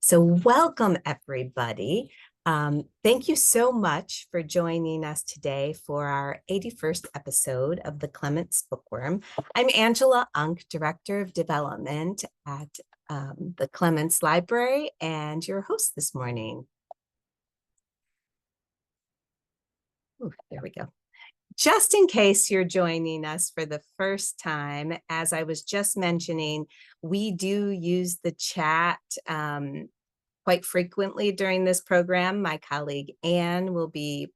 So welcome, everybody. Thank you so much for joining us today for our 81st episode of the Clements Bookworm. I'm Angela Unk, Director of Development at the Clements Library, and your host this morning. Ooh, there we go. Just in case you're joining us for the first time, as I was just mentioning, we do use the chat quite frequently during this program. My colleague Anne will be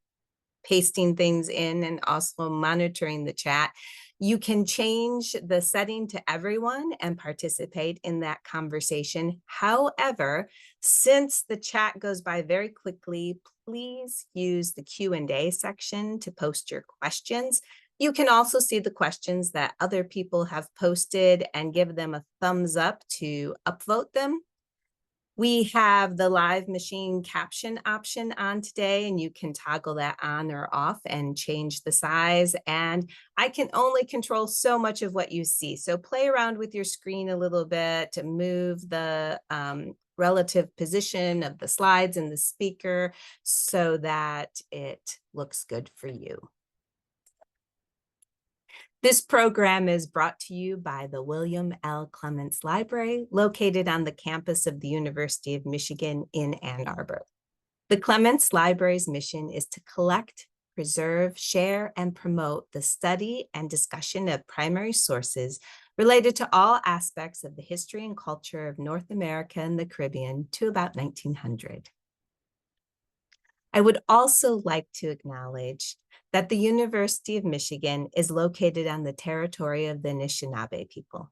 pasting things in and also monitoring the chat. You can change the setting to everyone and participate in that conversation. However, since the chat goes by very quickly, please use the Q&A section to post your questions. You can also see the questions that other people have posted and give them a thumbs up to upvote them. We have the live machine caption option on today, and you can toggle that on or off and change the size. And I can only control so much of what you see. So play around with your screen a little bit to move the relative position of the slides and the speaker so that it looks good for you. This program is brought to you by the William L. Clements Library, located on the campus of the University of Michigan in Ann Arbor. The Clements Library's mission is to collect, preserve, share, and promote the study and discussion of primary sources related to all aspects of the history and culture of North America and the Caribbean to about 1900. I would also like to acknowledge that the University of Michigan is located on the territory of the Anishinaabe people.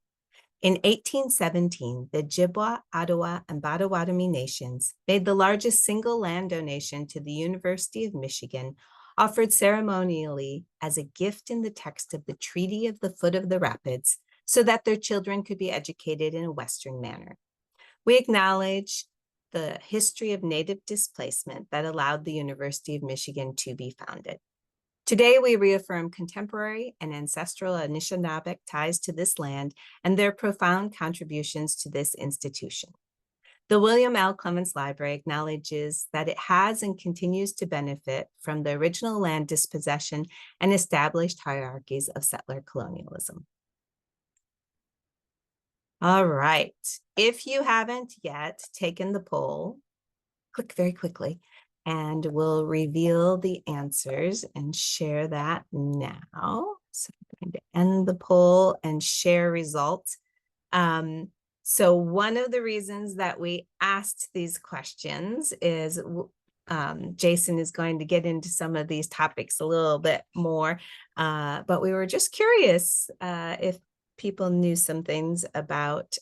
In 1817, the Ojibwa, Ottawa, and Potawatomi nations made the largest single land donation to the University of Michigan, offered ceremonially as a gift in the text of the Treaty of the Foot of the Rapids, so that their children could be educated in a Western manner. We acknowledge the history of Native displacement that allowed the University of Michigan to be founded. Today, we reaffirm contemporary and ancestral Anishinaabe ties to this land and their profound contributions to this institution. The William L. Clements Library acknowledges that it has and continues to benefit from the original land dispossession and established hierarchies of settler colonialism. All right, if you haven't yet taken the poll, click very quickly and we'll reveal the answers and share that now. So I'm going to end the poll and share results. So one of the reasons that we asked these questions is Jason is going to get into some of these topics a little bit more, but we were just curious if people knew some things about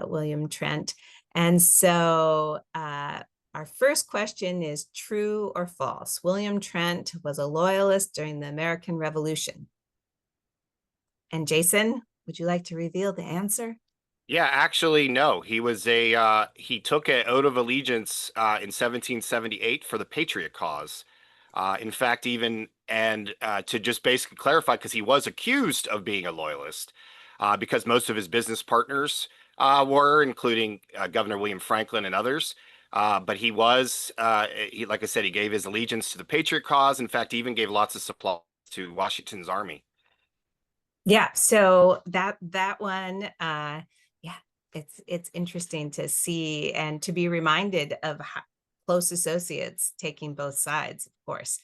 William Trent. And so our first question is true or false? William Trent was a loyalist during the American Revolution. And Jason, would you like to reveal the answer? Yeah, actually, no. He was he took an oath of allegiance in 1778 for the Patriot cause. In fact, to just basically clarify, because he was accused of being a loyalist, because most of his business partners were, including Governor William Franklin and others. But he was, like I said, he gave his allegiance to the Patriot cause. In fact, he even gave lots of supplies to Washington's army. Yeah, so that one, yeah, it's interesting to see and to be reminded of close associates taking both sides, of course.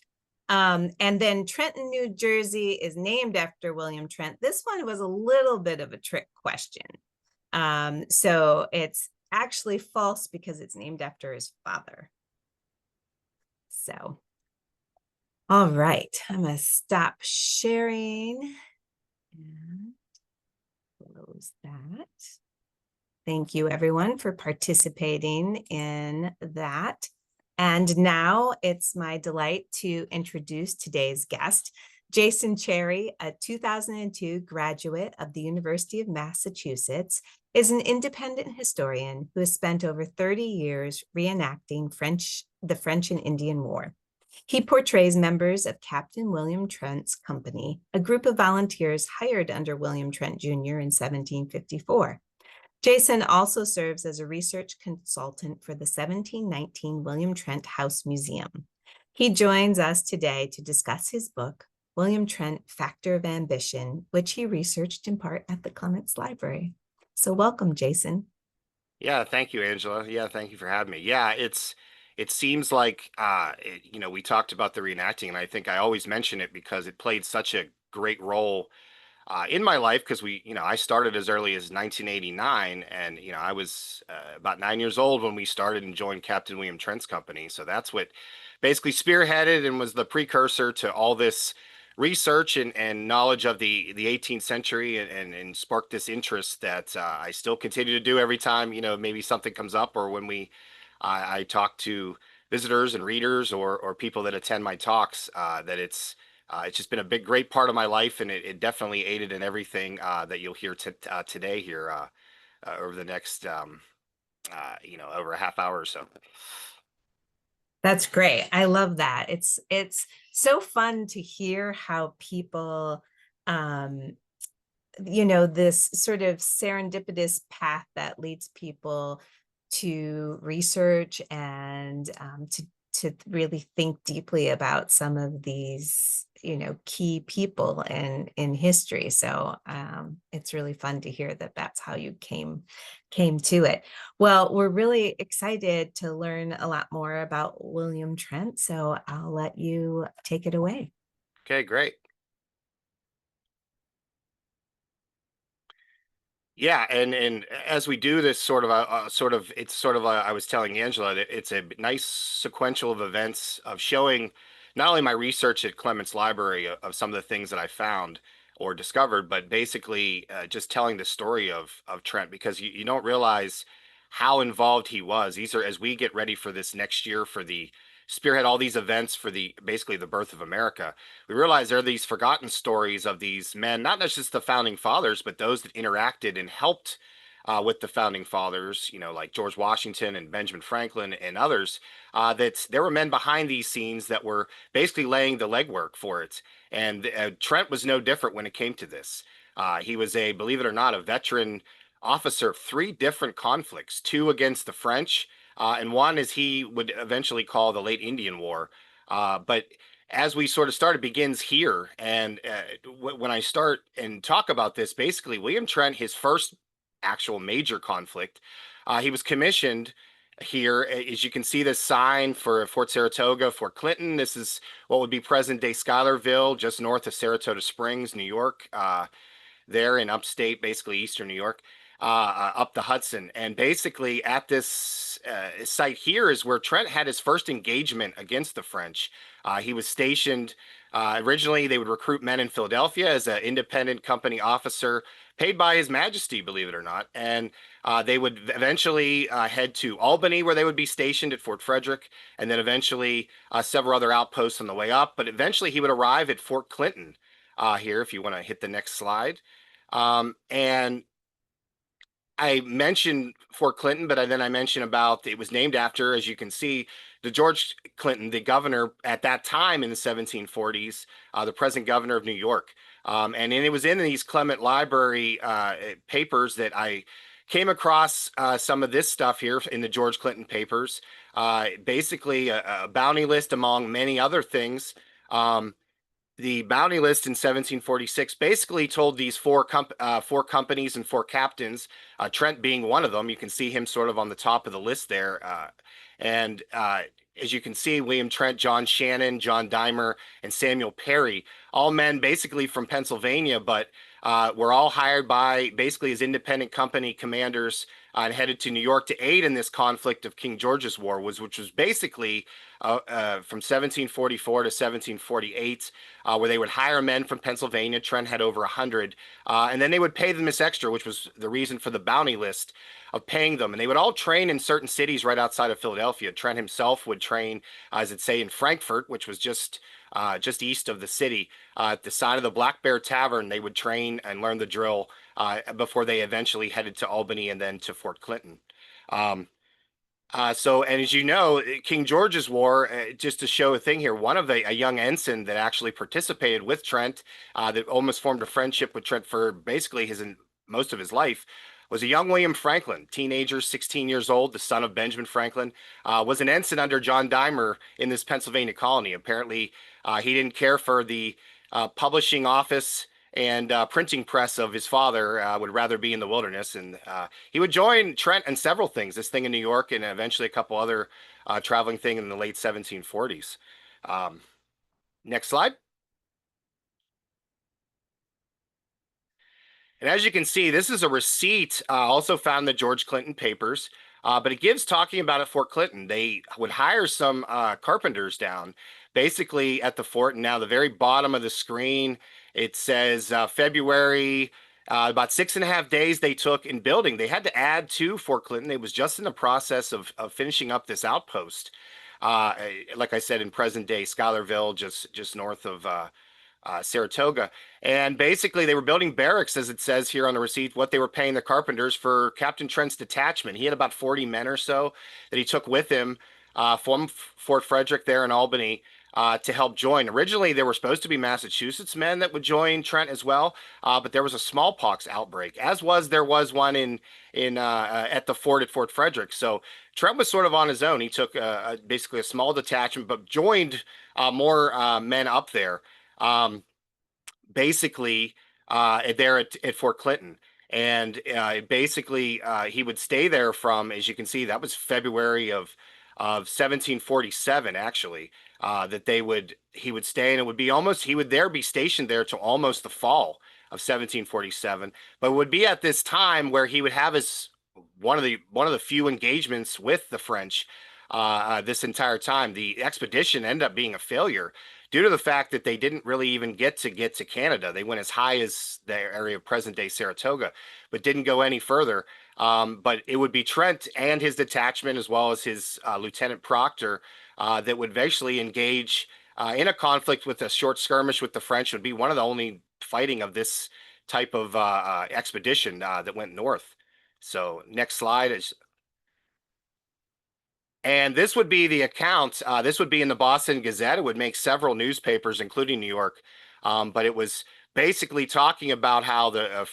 And then Trenton, New Jersey is named after William Trent. This one was a little bit of a trick question. So it's actually false because it's named after his father. So, all right, I'm gonna stop sharing and close that. Thank you everyone for participating in that. And now it's my delight to introduce today's guest, Jason Cherry, a 2002 graduate of the University of Massachusetts, is an independent historian who has spent over 30 years reenacting the French and Indian War. He portrays members of Captain William Trent's company, a group of volunteers hired under William Trent Jr. in 1754. Jason also serves as a research consultant for the 1719 William Trent House Museum. He joins us today to discuss his book, William Trent, Factor of Ambition, which he researched in part at the Clements Library. So welcome, Jason. Yeah, thank you, Angela. Yeah, thank you for having me. Yeah, it seems like we talked about the reenacting, and I think I always mention it because it played such a great role in my life because I started as early as 1989, and I was about 9 years old when we started and joined Captain William Trent's company. So that's what basically spearheaded and was the precursor to all this research and knowledge of the 18th century and sparked this interest that I still continue to do every time maybe something comes up or when I talk to visitors and readers or people that attend my talks that it's just been a great part of my life, and it definitely aided in everything that you'll hear today here over the next, over a half hour or so. That's great. I love that. It's so fun to hear how people um this sort of serendipitous path that leads people to research and to really think deeply about some of these key people in history. So it's really fun to hear that that's how you came to it. Well, we're really excited to learn a lot more about William Trent, so I'll let you take it away. Okay, great. Yeah, and as we do this it's sort of I was telling Angela that it's a nice sequential of events of showing not only my research at Clements Library of some of the things that I found or discovered, but basically just telling the story of Trent because you don't realize how involved he was. These are as we get ready for this next year for the spearhead all these events for the basically the birth of America. We realize there are these forgotten stories of these men, not just the founding fathers, but those that interacted and helped with the founding fathers, like George Washington and Benjamin Franklin and others, that there were men behind these scenes that were basically laying the legwork for it. And Trent was no different when it came to this. He was believe it or not, a veteran officer of three different conflicts, two against the French, and one as he would eventually call the late Indian War. But as we sort of start, it begins here. And when I start and talk about this, basically, William Trent, his first actual major conflict, he was commissioned here. As you can see, this sign for Fort Saratoga, Fort Clinton. This is what would be present day Schuylerville, just north of Saratoga Springs, New York. There in upstate, basically eastern New York, up the Hudson. And basically, at this site here is where Trent had his first engagement against the French. He was stationed. Originally, they would recruit men in Philadelphia as an independent company officer, paid by His Majesty, believe it or not. And they would eventually head to Albany, where they would be stationed at Fort Frederick, and then eventually several other outposts on the way up. But eventually, he would arrive at Fort Clinton here, if you want to hit the next slide. And I mentioned Fort Clinton, but then I mentioned about it was named after, as you can see, the George Clinton, the governor at that time in the 1740s, the present governor of New York. And it was in these Clement Library papers that I came across some of this stuff here in the George Clinton papers. Basically, a bounty list among many other things. The bounty list in 1746 basically told these four companies and four captains, Trent being one of them. You can see him sort of on the top of the list there. And as you can see, William Trent, John Shannon, John Dimer, and Samuel Perry, all men basically from Pennsylvania, but were all hired by basically as independent company commanders and headed to New York to aid in this conflict of King George's War, which was basically from 1744 to 1748, where they would hire men from Pennsylvania. Trent had over 100, and then they would pay them this extra, which was the reason for the bounty list of paying them. And they would all train in certain cities right outside of Philadelphia. Trent himself would train, as it say, in Frankfort, which was just east of the city. At the side of the Black Bear Tavern, they would train and learn the drill before they eventually headed to Albany and then to Fort Clinton. And as you know, King George's War, just to show a thing here, one of a young ensign that actually participated with Trent, that almost formed a friendship with Trent for basically most of his life, was a young William Franklin, teenager, 16 years old, the son of Benjamin Franklin, was an ensign under John Dimer in this Pennsylvania colony. Apparently, he didn't care for the publishing office and printing press of his father, would rather be in the wilderness. And he would join Trent in several things, this thing in New York and eventually a couple other traveling things in the late 1740s. Um, Next slide. And as you can see, this is a receipt also found in the George Clinton papers, but it gives talking about at Fort Clinton. They would hire some carpenters down basically at the fort. And now the very bottom of the screen, it says February, about 6.5 days they took in building. They had to add to Fort Clinton. It was just in the process of finishing up this outpost. Uh, like I said, in present day Schuylerville, just north of Saratoga. And basically, they were building barracks, as it says here on the receipt, what they were paying the carpenters for Captain Trent's detachment. He had about 40 men or so that he took with him from Fort Frederick there in Albany to help join. Originally, there were supposed to be Massachusetts men that would join Trent as well, but there was a smallpox outbreak, there was one in at the fort at Fort Frederick. So Trent was sort of on his own. He took basically a small detachment, but joined more men up there. Um, Basically there at Fort Clinton. And basically he would stay there from, as you can see, that was February of 1747, actually, that he would stay, and it would be almost, he would be stationed there till almost the fall of 1747. But it would be at this time where he would have his one of the few engagements with the French this entire time. The expedition ended up being a failure due to the fact that they didn't really even get to Canada. They went as high as the area of present-day Saratoga, but didn't go any further. But it would be Trent and his detachment, as well as his Lieutenant Proctor, that would eventually engage in a conflict with a short skirmish with the French. It would be one of the only fighting of this type of expedition that went north. So next slide is, and this would be the account. This would be in the Boston Gazette. It would make several newspapers, including New York. But it was basically talking about how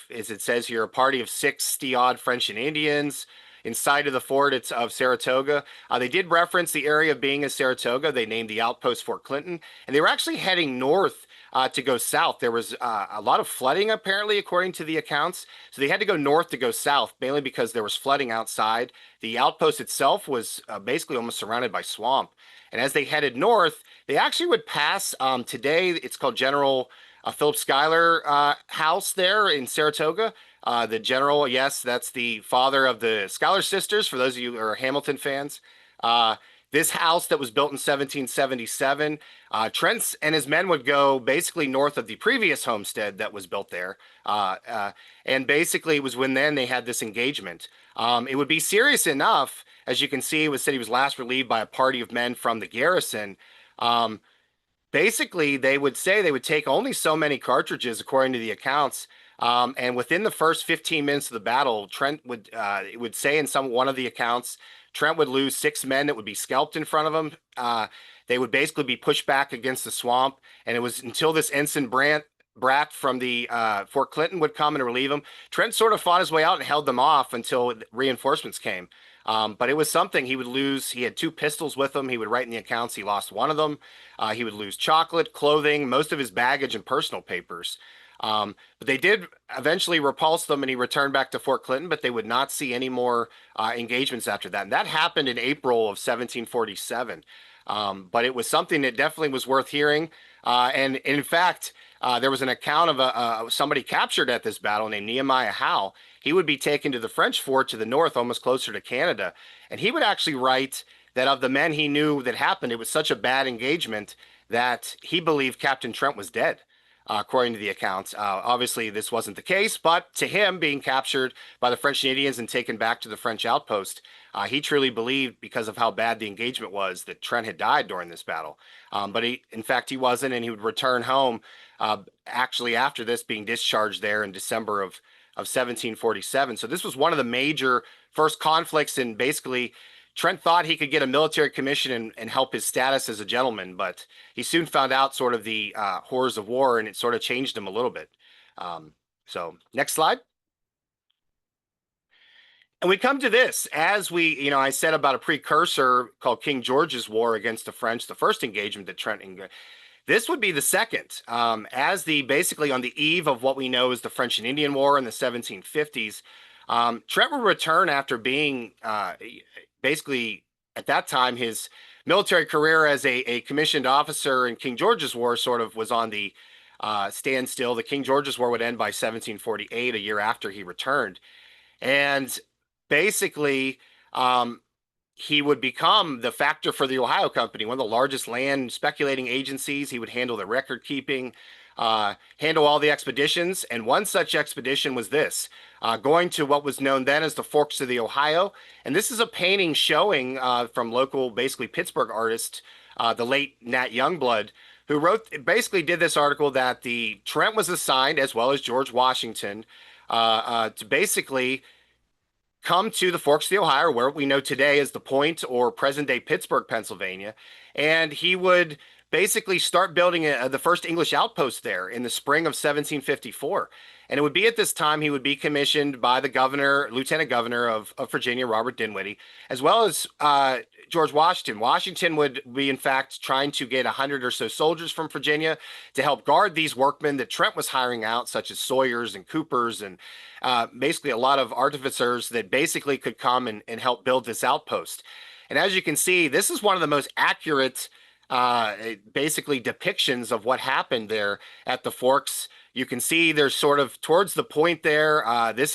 as it says here, a party of 60 odd French and Indians inside of the fort of Saratoga. They did reference the area of being in Saratoga. They named the outpost Fort Clinton, and they were actually heading north to go south. There was a lot of flooding, apparently, according to the accounts. So they had to go north to go south, mainly because there was flooding outside. The outpost itself was basically almost surrounded by swamp. And as they headed north, they actually would pass, today, it's called General Philip Schuyler House there in Saratoga. The general, yes, that's the father of the Schuyler sisters, for those of you who are Hamilton fans. This house that was built in 1777, Trent and his men would go basically north of the previous homestead that was built there. And basically, it was when then they had this engagement. It would be serious enough, as you can see, it was said he was last relieved by a party of men from the garrison. Basically, they would say they would take only so many cartridges, according to the accounts. And within the first 15 minutes of the battle, Trent would, it would say in one of the accounts, Trent would lose 6 men that would be scalped in front of him. They would basically be pushed back against the swamp. And it was until this Ensign Brat from the Fort Clinton would come and relieve him. Trent sort of fought his way out and held them off until reinforcements came. But it was something. He would lose. He had 2 pistols with him. He would write in the accounts he lost one of them. He would lose chocolate, clothing, most of his baggage, and personal papers. But they did eventually repulse them, and he returned back to Fort Clinton, but they would not see any more engagements after that. And that happened in April of 1747. But it was something that definitely was worth hearing. And in fact, there was an account of somebody captured at this battle named Nehemiah Howe. He would be taken to the French fort to the north, almost closer to Canada. And he would actually write that of the men he knew that happened, it was such a bad engagement that he believed Captain Trent was dead, according to the accounts. Obviously, this wasn't the case, but to him, being captured by the French and Indians and taken back to the French outpost, he truly believed, because of how bad the engagement was, that Trent had died during this battle. But in fact, he wasn't, and he would return home actually after this, being discharged there in December of 1747. So this was one of the major first conflicts, and basically Trent thought he could get a military commission and help his status as a gentleman, but he soon found out sort of the horrors of war, and it sort of changed him a little bit. So next slide. And we come to this as I said about a precursor called King George's War against the French, the first engagement that Trent. This would be the second, as the basically on the eve of what we know as the French and Indian War in the 1750s. Trent would return after being basically at that time his military career as a commissioned officer in King George's War sort of was on the standstill. The King George's War would end by 1748, a year after he returned. And basically, he would become the factor for the Ohio Company, one of the largest land speculating agencies. He would handle the record keeping, handle all the expeditions. And one such expedition was this, going to what was known then as the Forks of the Ohio. And this is a painting showing from local, basically Pittsburgh artist, the late Nat Youngblood, who basically did this article that the Trent was assigned, as well as George Washington, to basically come to the Forks of the Ohio, where we know today as the Point or present-day Pittsburgh, Pennsylvania, and he would basically start building the first English outpost there in the spring of 1754. And it would be at this time he would be commissioned by the governor, lieutenant governor of Virginia, Robert Dinwiddie, as well as George Washington. Washington would be, in fact, trying to get 100 or so soldiers from Virginia to help guard these workmen that Trent was hiring out, such as Sawyers and Coopers and basically a lot of artificers that basically could come and help build this outpost. And as you can see, this is one of the most accurate basically depictions of what happened there at the Forks. You can see there's sort of towards the point there. This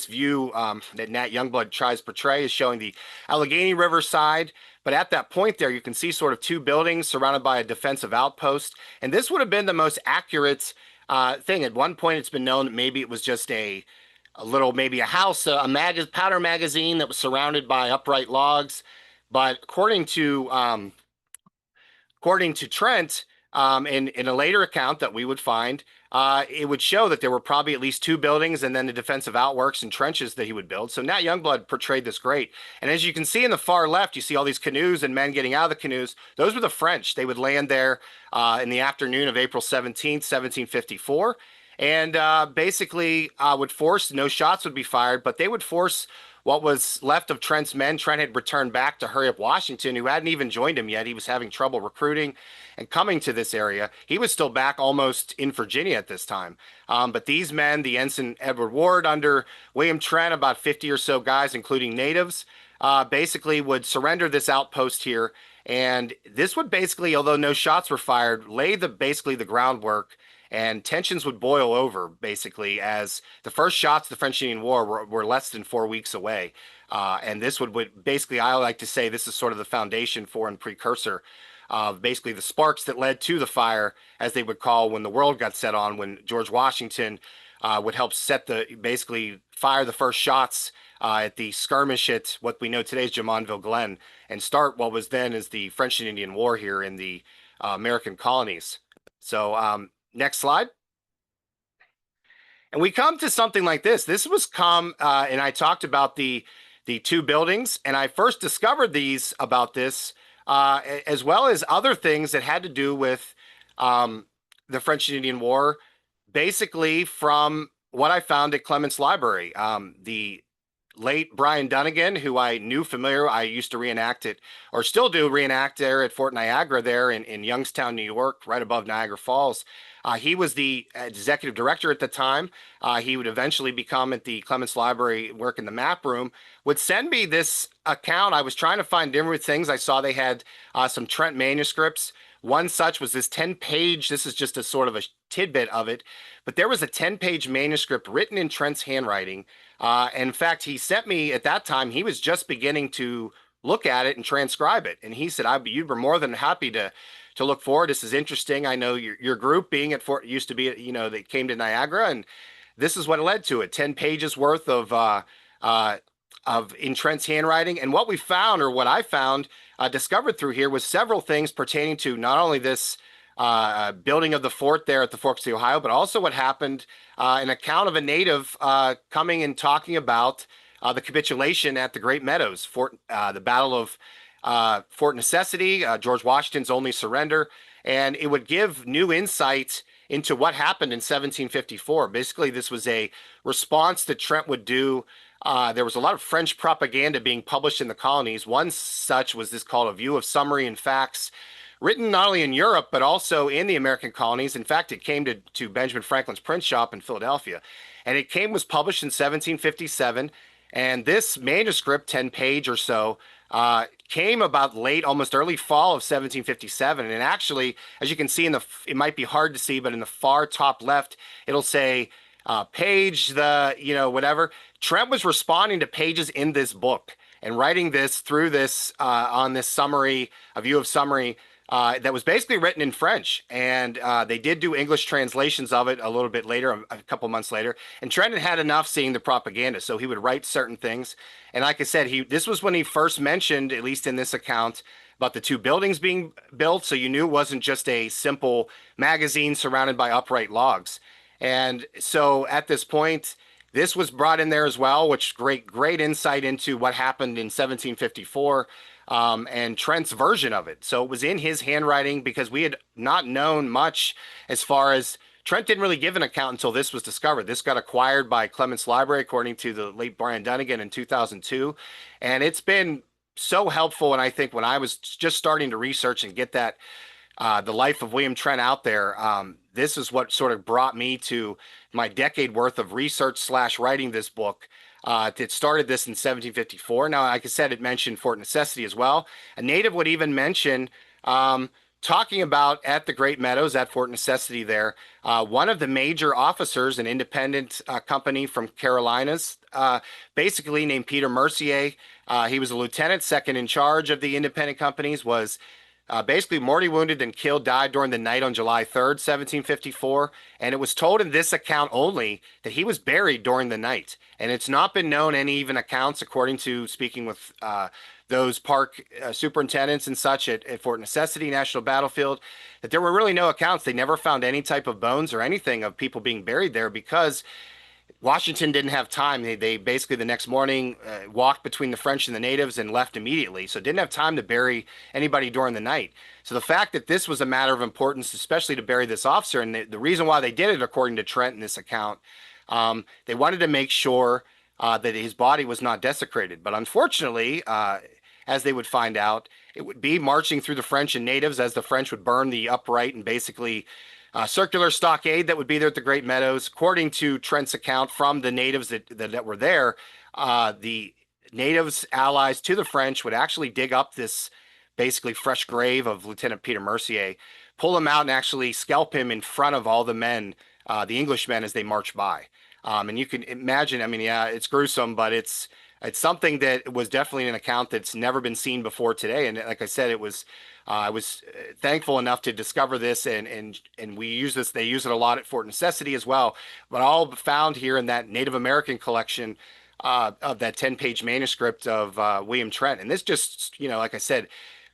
view that Nat Youngblood tries to portray is showing the Allegheny River side. But at that point there, you can see sort of two buildings surrounded by a defensive outpost. And this would have been the most accurate thing. At one point, it's been known that maybe it was just maybe a house, powder magazine that was surrounded by upright logs. But according to Trent, in a later account that we would find, it would show that there were probably at least two buildings and then the defensive outworks and trenches that he would build. So Nat Youngblood portrayed this great. And as you can see in the far left, you see all these canoes and men getting out of the canoes. Those were the French. They would land there in the afternoon of April 17th, 1754. And basically would force, no shots would be fired, but they would force what was left of Trent's men. Trent had returned back to hurry up Washington, who hadn't even joined him yet. He was having trouble recruiting and coming to this area. He was still back almost in Virginia at this time. But these men, the Ensign Edward Ward under William Trent, about 50 or so guys, including natives, basically would surrender this outpost here. And this would basically, although no shots were fired, lay basically the groundwork, and tensions would boil over basically as the first shots of the French-Indian War were less than 4 weeks away. And this would basically, I like to say, this is sort of the foundation for and precursor of basically the sparks that led to the fire, as they would call when the world got set on, when George Washington would help basically fire the first shots at the skirmish at what we know today as Jumonville Glen, and start what was then as the French and Indian War here in the American colonies. So next slide. And we come to something like this. This was and I talked about the two buildings, and I first discovered these about this, as well as other things that had to do with the French and Indian War, basically from what I found at Clements Library. The late Brian Dunnigan, who I knew familiar, I used to reenact it, or still do reenact there at Fort Niagara there in Youngstown, New York, right above Niagara Falls. He was the executive director at the time. He would eventually become at the Clements Library, work in the map room, would send me this account. I was trying to find different things. I saw they had some Trent manuscripts. One such was this 10-page, this is just a sort of a tidbit of it, but there was a 10-page manuscript written in Trent's handwriting. In fact, he sent me at that time, he was just beginning to look at it and transcribe it. And he said, you were more than happy to look forward. This is interesting. I know your group being at Fort used to be, they came to Niagara, and this is what led to it. 10 pages worth of in Trent's handwriting. And what we found, or what I found, discovered through here, was several things pertaining to not only this building of the fort there at the Forks of the Ohio, but also what happened, an account of a native coming and talking about the capitulation at the Great Meadows, the Battle of Fort Necessity, George Washington's only surrender. And it would give new insight into what happened in 1754. Basically, this was a response that Trent would do there was a lot of French propaganda being published in the colonies. One such was this called A View of Summary and Facts, written not only in Europe, but also in the American colonies. In fact, it came to Benjamin Franklin's print shop in Philadelphia. And was published in 1757. And this manuscript, 10 page or so, came about late, almost early fall of 1757. And actually, as you can see it might be hard to see, but in the far top left, it'll say page, whatever. Trent was responding to pages in this book and writing this through this on this summary, a view of summary that was basically written in French. And they did do English translations of it a little bit later, a couple months later. And Trent had enough seeing the propaganda, so he would write certain things. And like I said, this was when he first mentioned, at least in this account, about the two buildings being built. So you knew it wasn't just a simple magazine surrounded by upright logs. And so at this point, this was brought in there as well, which great insight into what happened in 1754 and Trent's version of it. So it was in his handwriting because we had not known much as far as Trent didn't really give an account until this was discovered. This got acquired by Clements Library, according to the late Brian Dunnigan in 2002. And it's been so helpful. And I think when I was just starting to research and get that the life of William Trent out there, this is what sort of brought me to my decade worth of research / writing this book. It started this in 1754. Now, like I said, it mentioned Fort Necessity as well. A native would even mention talking about at the Great Meadows at Fort Necessity there, one of the major officers, an independent company from Carolinas, basically named Peter Mercier. He was a lieutenant, second in charge of the independent companies, was basically mortally wounded and killed, died during the night on July 3rd, 1754. And it was told in this account only that he was buried during the night. And it's not been known any even accounts, according to speaking with those park superintendents and such at Fort Necessity National Battlefield, that there were really no accounts. They never found any type of bones or anything of people being buried there because Washington didn't have time. They basically the next morning walked between the French and the natives and left immediately. So didn't have time to bury anybody during the night. So the fact that this was a matter of importance, especially to bury this officer, and the reason why they did it, according to Trent in this account, they wanted to make sure that his body was not desecrated. But unfortunately, as they would find out, it would be marching through the French and natives as the French would burn the upright and basically circular stockade that would be there at the Great Meadows. According to Trent's account from the natives that were there, the natives allies to the French would actually dig up this basically fresh grave of Lieutenant Peter Mercier, pull him out and actually scalp him in front of all the men, the Englishmen, as they march by. And you can imagine, I mean, yeah, it's gruesome, but it's something that was definitely an account that's never been seen before today. And like I said, I was thankful enough to discover this, and we use this. They use it a lot at Fort Necessity as well. But all found here in that Native American collection of that 10-page manuscript of William Trent. And this just, like I said,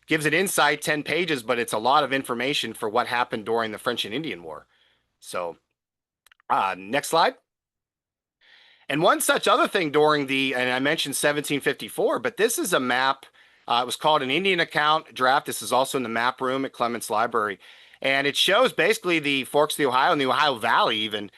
gives an insight, 10 pages, but it's a lot of information for what happened during the French and Indian War. So next slide. And one such other thing during and I mentioned 1754, but this is a map. It was called an Indian account draft. This is also in the map room at Clements Library. And it shows basically the forks of the Ohio and the Ohio Valley even.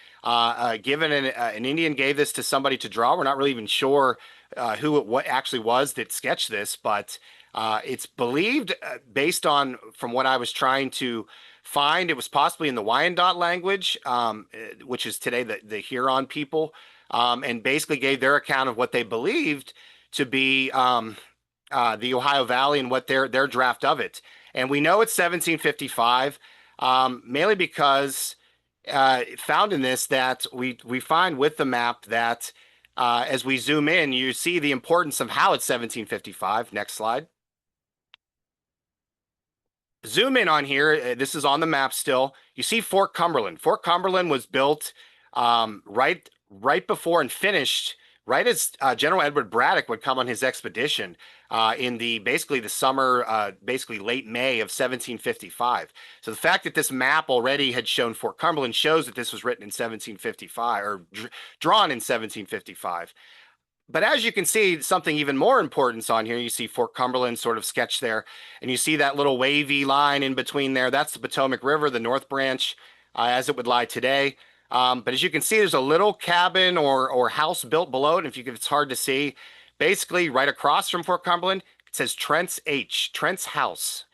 Given an Indian gave this to somebody to draw. We're not really even sure what actually was that sketched this, but it's believed based on from what I was trying to find, it was possibly in the Wyandot language, which is today the Huron people. And basically gave their account of what they believed to be the Ohio Valley and what their draft of it. And we know it's 1755, mainly because found in this that we find with the map that as we zoom in, you see the importance of how it's 1755. Next slide. Zoom in on here. This is on the map still. You see Fort Cumberland. Fort Cumberland was built right before and finished right as General Edward Braddock would come on his expedition in basically the summer, basically late May of 1755. So the fact that this map already had shown Fort Cumberland shows that this was written in 1755 or drawn in 1755. But as you can see, something even more importance on here, you see Fort Cumberland sort of sketched there, and you see that little wavy line in between there. That's the Potomac River, the North Branch, as it would lie today. But as you can see, there's a little cabin or house built below it. And if you can, it's hard to see. Basically, right across from Fort Cumberland, it says Trent's house.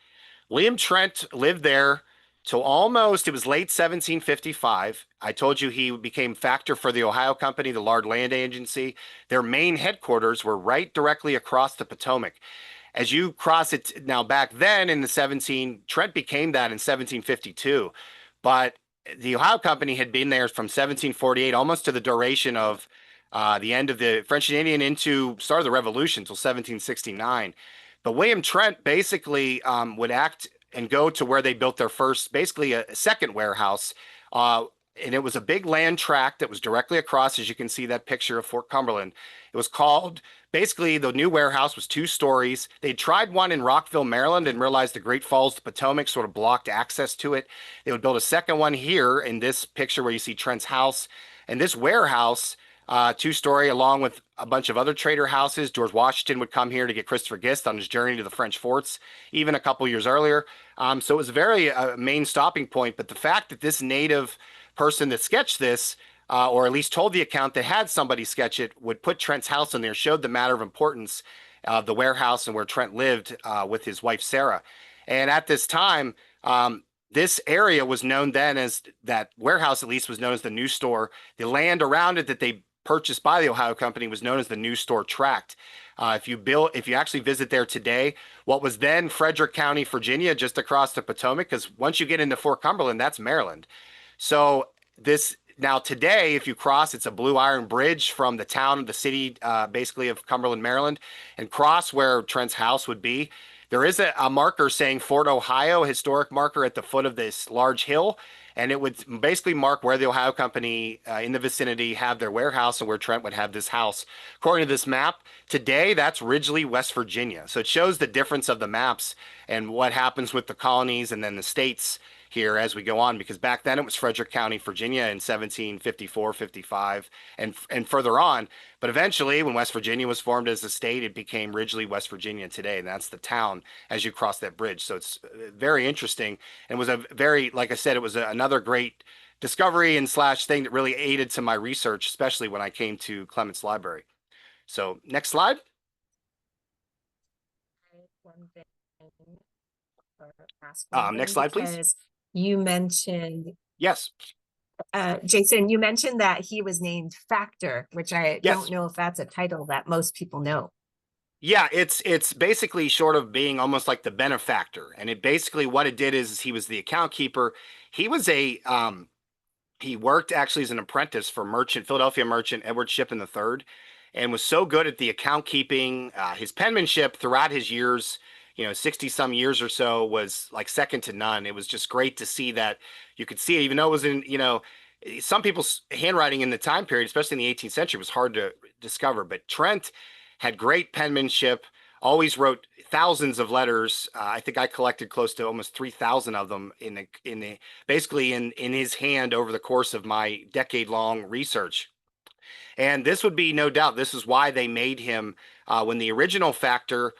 William Trent lived there till almost, it was late 1755. I told you he became factor for the Ohio Company, the large land agency. Their main headquarters were right directly across the Potomac. As you cross it now, back then in the 17, Trent became that in 1752, but the Ohio Company had been there from 1748 almost to the duration of the end of the French and Indian into start of the Revolution until 1769. But William Trent basically would act and go to where they built their first, basically a second warehouse. Uh, and it was a big land tract that was directly across, as you can see that picture of Fort Cumberland. It was called, basically, the new warehouse was 2 stories. They tried one in Rockville, Maryland, and realized the Great Falls, the Potomac, sort of blocked access to it. They would build a second one here in this picture where you see Trent's house. And this warehouse, 2 story, along with a bunch of other trader houses. George Washington would come here to get Christopher Gist on his journey to the French forts, even a couple years earlier. So it was a very main stopping point. But the fact that this native person that sketched this, or at least told the account that had somebody sketch it, would put Trent's house in there, showed the matter of importance of the warehouse and where Trent lived with his wife Sarah. And at this time, this area was known then as, that warehouse at least was known as the New Store. The land around it that they purchased by the Ohio Company was known as the New Store Tract. If you actually visit there today, what was then Frederick County, Virginia, just across the Potomac, because once you get into Fort Cumberland, that's Maryland. So this now today, if you cross, it's a blue iron bridge from the town, the city, basically of Cumberland, Maryland, and cross where Trent's house would be. There is a marker saying Fort Ohio, a historic marker at the foot of this large hill, and it would basically mark where the Ohio Company in the vicinity have their warehouse and where Trent would have this house. According to this map, today that's Ridgely, West Virginia. So it shows the difference of the maps and what happens with the colonies and then the states here as we go on, because back then it was Frederick County, Virginia in 1754, 55, and further on. But eventually, when West Virginia was formed as a state, it became Ridgely, West Virginia today, and that's the town as you cross that bridge. So it's very interesting, and was a very, like I said, it was another great discovery and slash thing that really aided to my research, especially when I came to Clements Library. So next slide. One thing, or ask one Next thing, slide, please. because you mentioned, Yes. Jason, you mentioned that he was named Factor, which I Yes. don't know if that's a title that most people know. Yeah, it's basically short of being almost like the benefactor. And it basically, what it did is he was the account keeper. He was he worked actually as an apprentice for Philadelphia merchant Edward Shippen III, and was so good at the account keeping, his penmanship throughout his years, 60 some years or so, was like second to none. It was just great to see that. You could see it, even though it was in, some people's handwriting in the time period, especially in the 18th century, was hard to discover. But Trent had great penmanship, always wrote thousands of letters. I think I collected close to almost 3,000 of them basically in his hand over the course of my decade-long research. And this would be no doubt, this is why they made him, when the original factor,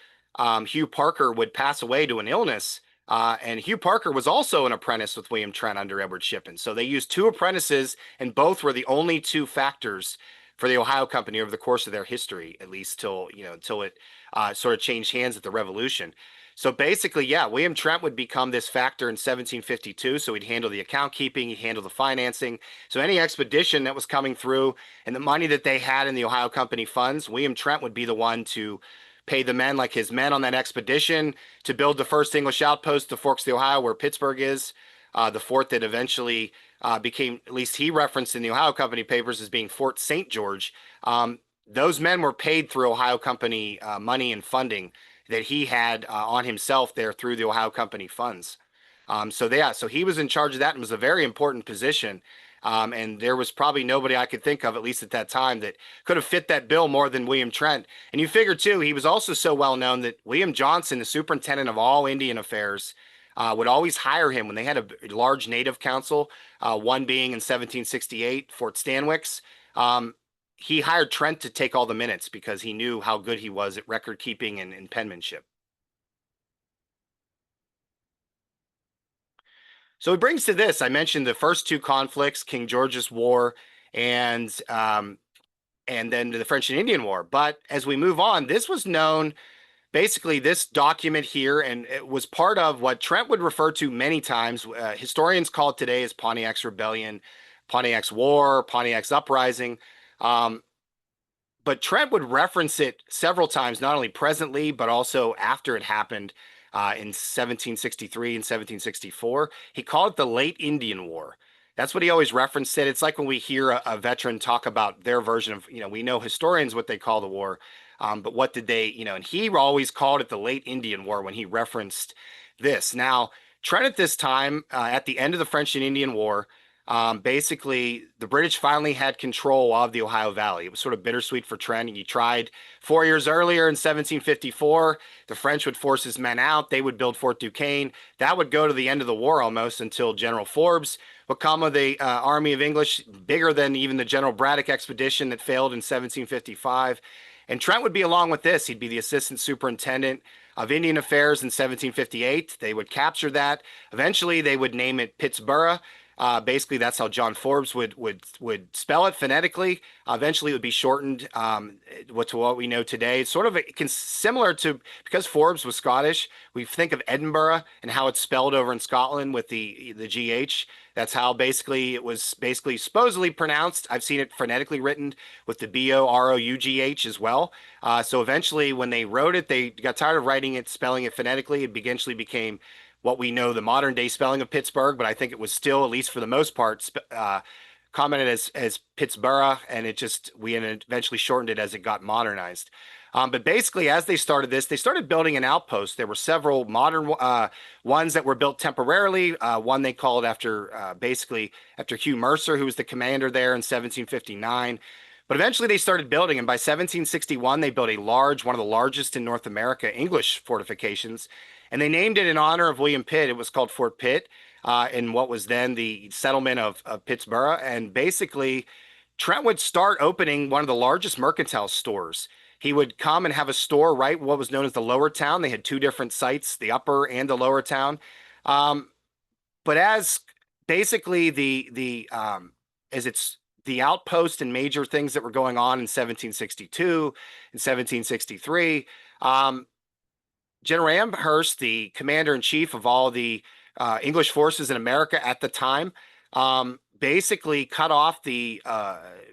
Hugh Parker, would pass away to an illness. And Hugh Parker was also an apprentice with William Trent under Edward Shippen. So they used 2 apprentices, and both were the only 2 factors for the Ohio Company over the course of their history, at least till it sort of changed hands at the Revolution. So basically, yeah, William Trent would become this factor in 1752. So he'd handle the account keeping, he'd handle the financing. So any expedition that was coming through and the money that they had in the Ohio Company funds, William Trent would be the one to pay the men, like his men on that expedition, to build the first English outpost, the Forks of the Ohio, where Pittsburgh is, the fort that eventually became, at least he referenced in the Ohio Company papers, as being Fort St. George. Those men were paid through Ohio Company money and funding that he had on himself there through the Ohio Company funds. So he was in charge of that and was a very important position. And there was probably nobody I could think of, at least at that time, that could have fit that bill more than William Trent. And you figure, too, he was also so well known that William Johnson, the superintendent of all Indian affairs, would always hire him when they had a large native council, one being in 1768, Fort Stanwix. He hired Trent to take all the minutes because he knew how good he was at record keeping and penmanship. So it brings to this. I mentioned the first two conflicts, King George's War and then the French and Indian War. But as we move on, this was known basically this document here, and it was part of what Trent would refer to many times. Historians call it today as Pontiac's Rebellion, Pontiac's War, Pontiac's Uprising. Um, but Trent would reference it several times, not only presently, but also after it happened in 1763 and 1764. He called it the Late Indian War. That's what he always referenced it. It's like when we hear a veteran talk about their version of, we know historians what they call the war, but what did they, and he always called it the Late Indian War when he referenced this. Now, Trent at this time, at the end of the French and Indian War, basically, the British finally had control of the Ohio Valley. It was sort of bittersweet for Trent. And he tried 4 years earlier in 1754. The French would force his men out. They would build Fort Duquesne. That would go to the end of the war almost until General Forbes would come with the army of English, bigger than even the General Braddock expedition that failed in 1755. And Trent would be along with this. He'd be the assistant superintendent of Indian Affairs in 1758. They would capture that. Eventually, they would name it Pittsburgh. Basically, that's how John Forbes would spell it phonetically. Eventually, it would be shortened to what we know today. It's sort of similar to, because Forbes was Scottish, we think of Edinburgh and how it's spelled over in Scotland with the GH. That's how basically it was supposedly pronounced. I've seen it phonetically written with the BOROUGH as well. So eventually, when they wrote it, they got tired of writing it, spelling it phonetically. It eventually became what we know the modern day spelling of Pittsburgh, but I think it was still, at least for the most part, commented as Pittsburgh, and we eventually shortened it as it got modernized. But basically, as they started this, they started building an outpost. There were several modern ones that were built temporarily. One they called after Hugh Mercer, who was the commander there in 1759. But eventually they started building, and by 1761, they built one of the largest in North America, English fortifications, and they named it in honor of William Pitt. It was called Fort Pitt, in what was then the settlement of Pittsburgh. And basically, Trent would start opening one of the largest mercantile stores. He would come and have a store right what was known as the Lower Town. They had two different sites, the Upper and the Lower Town. But as basically as it's the outpost and major things that were going on in 1762 and 1763, General Amherst, the commander-in-chief of all the English forces in America at the time, basically cut off the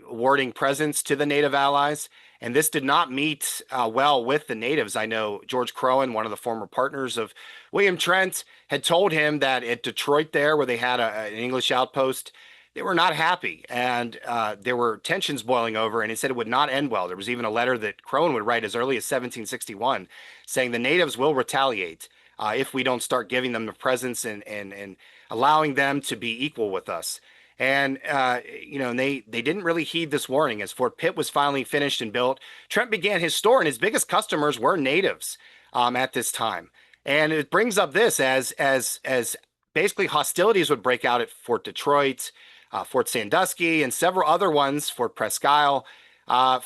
awarding presents to the native allies. And this did not meet well with the natives. I know George Crowan, one of the former partners of William Trent, had told him that at Detroit there, where they had an English outpost, they were not happy, and there were tensions boiling over, and he said it would not end well. There was even a letter that Crowan would write as early as 1761 saying the natives will retaliate if we don't start giving them the presents and allowing them to be equal with us. And they didn't really heed this warning. As Fort Pitt was finally finished and built, Trent began his store, and his biggest customers were natives at this time. And it brings up this as basically hostilities would break out at Fort Detroit, Fort Sandusky, and several other ones, Fort Presque Isle.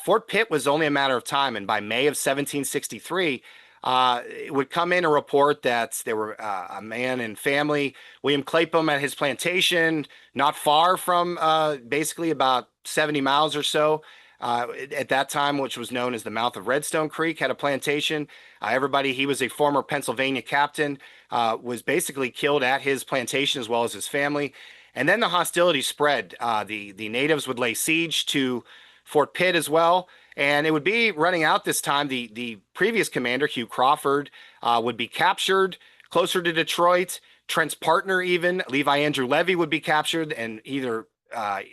Fort Pitt was only a matter of time, and by May of 1763, it would come in a report that there were a man and family, William Clapham, at his plantation, not far from basically about 70 miles or so. At that time, which was known as the mouth of Redstone Creek, had a plantation. He was a former Pennsylvania captain, was basically killed at his plantation as well as his family. And then the hostilities spread. The natives would lay siege to Fort Pitt as well. And it would be running out this time. The previous commander, Hugh Crawford, would be captured closer to Detroit. Trent's partner, even, Levi Andrew Levy, would be captured, and either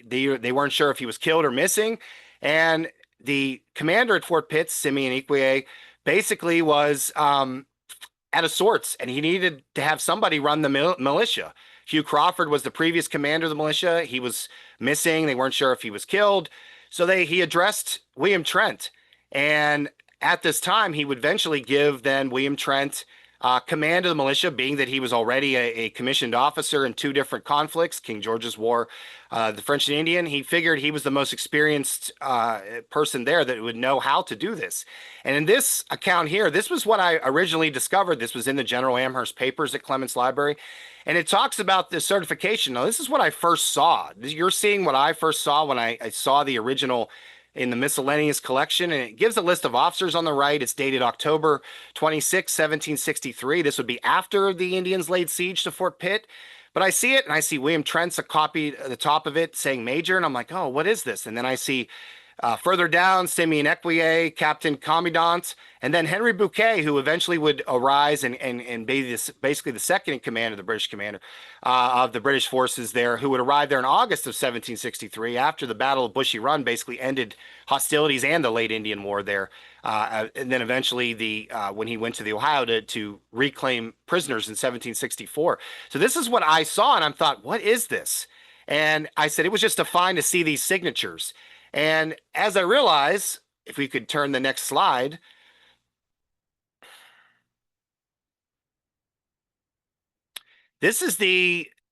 they weren't sure if he was killed or missing. And the commander at Fort Pitt, Simeon Equier, basically was out of sorts, and he needed to have somebody run the militia. Hugh Crawford was the previous commander of the militia. He was missing. They weren't sure if he was killed. So he addressed William Trent. And at this time, he would eventually give then William Trent command of the militia, being that he was already a commissioned officer in two different conflicts, King George's War, the French and Indian. He figured he was the most experienced person there that would know how to do this. And in this account here, this was what I originally discovered. This was in the General Amherst papers at Clements Library. And it talks about the certification. Now, this is what I first saw. You're seeing what I first saw when I saw the original in the miscellaneous collection, and it gives a list of officers on the right. It's dated October 26, 1763. This would be after the Indians laid siege to Fort Pitt. But I see it, and I see William Trent's a copy at the top of it saying Major, and I'm like, oh, what is this? And then I see further down, Simeon Equier, Captain Commandant, and then Henry Bouquet, who eventually would arise and be basically the second in command of the British commander of the British forces there, who would arrive there in August of 1763 after the Battle of Bushy Run basically ended hostilities and the late Indian War there. And then eventually when he went to the Ohio to reclaim prisoners in 1764. So this is what I saw, and I thought, what is this? And I said, it was just a find to see these signatures. And as I realize, if we could turn the next slide, this is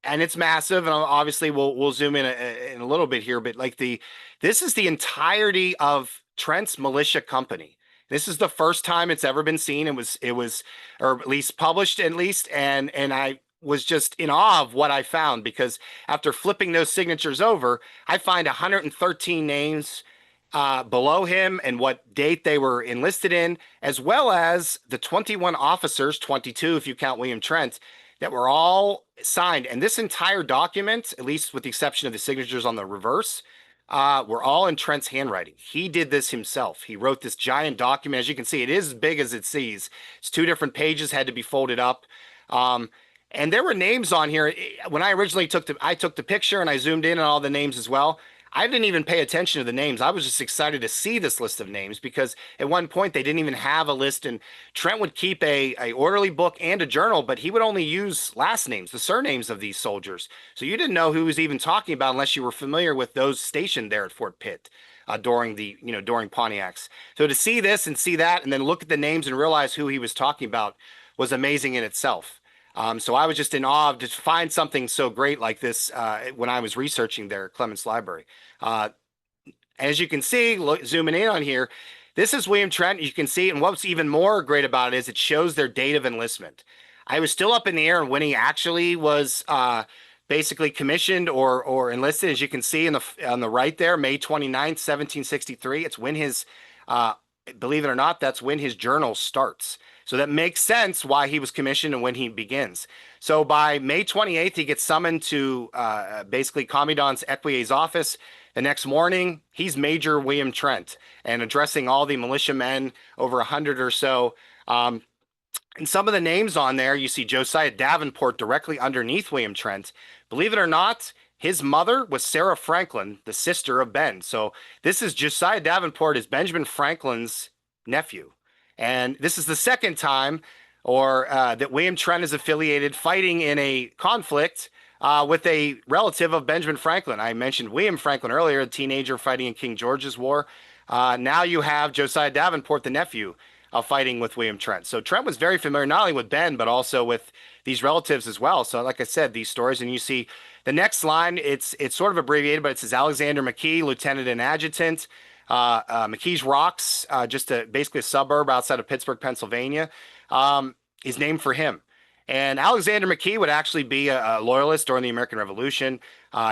and it's massive, and obviously we'll zoom in a little bit here, but like this is the entirety of Trent's militia company. This is the first time it's ever been seen. It was, or at least published at least, and I was just in awe of what I found, because after flipping those signatures over, I find 113 names below him and what date they were enlisted in, as well as the 21 officers, 22 if you count William Trent, that were all signed. And this entire document, at least with the exception of the signatures on the reverse, were all in Trent's handwriting. He did this himself. He wrote this giant document. As you can see, it is as big as it sees. It's 2 different pages, had to be folded up. And there were names on here. When I originally took the picture and I zoomed in on all the names as well. I didn't even pay attention to the names. I was just excited to see this list of names, because at one point they didn't even have a list, and Trent would keep a orderly book and a journal, but he would only use last names, the surnames of these soldiers. So you didn't know who he was even talking about unless you were familiar with those stationed there at Fort Pitt during Pontiac's. So to see this and see that, and then look at the names and realize who he was talking about was amazing in itself. So I was just in awe to find something so great like this when I was researching their Clements Library. As you can see, zooming in on here, this is William Trent. You can see, and what's even more great about it is it shows their date of enlistment. I was still up in the air when he actually was basically commissioned or enlisted. As you can see on the right there, May 29th, 1763. It's when his, believe it or not, that's when his journal starts. So that makes sense why he was commissioned and when he begins. So by May 28th, he gets summoned to basically Commandant Equier's office. The next morning, he's Major William Trent and addressing all the militiamen, over 100 or so. And some of the names on there, you see Josiah Davenport directly underneath William Trent. Believe it or not, his mother was Sarah Franklin, the sister of Ben. So this is Josiah Davenport is Benjamin Franklin's nephew. And this is the second time that William Trent is affiliated fighting in a conflict with a relative of Benjamin Franklin. I mentioned William Franklin earlier, a teenager fighting in King George's War. Now you have Josiah Davenport, the nephew, fighting with William Trent. So Trent was very familiar not only with Ben, but also with these relatives as well. So like I said, these stories, and you see the next line, it's sort of abbreviated, but it says Alexander McKee, Lieutenant and Adjutant. McKee's Rocks, basically a suburb outside of Pittsburgh, Pennsylvania, is named for him. And Alexander McKee would actually be a loyalist during the American Revolution.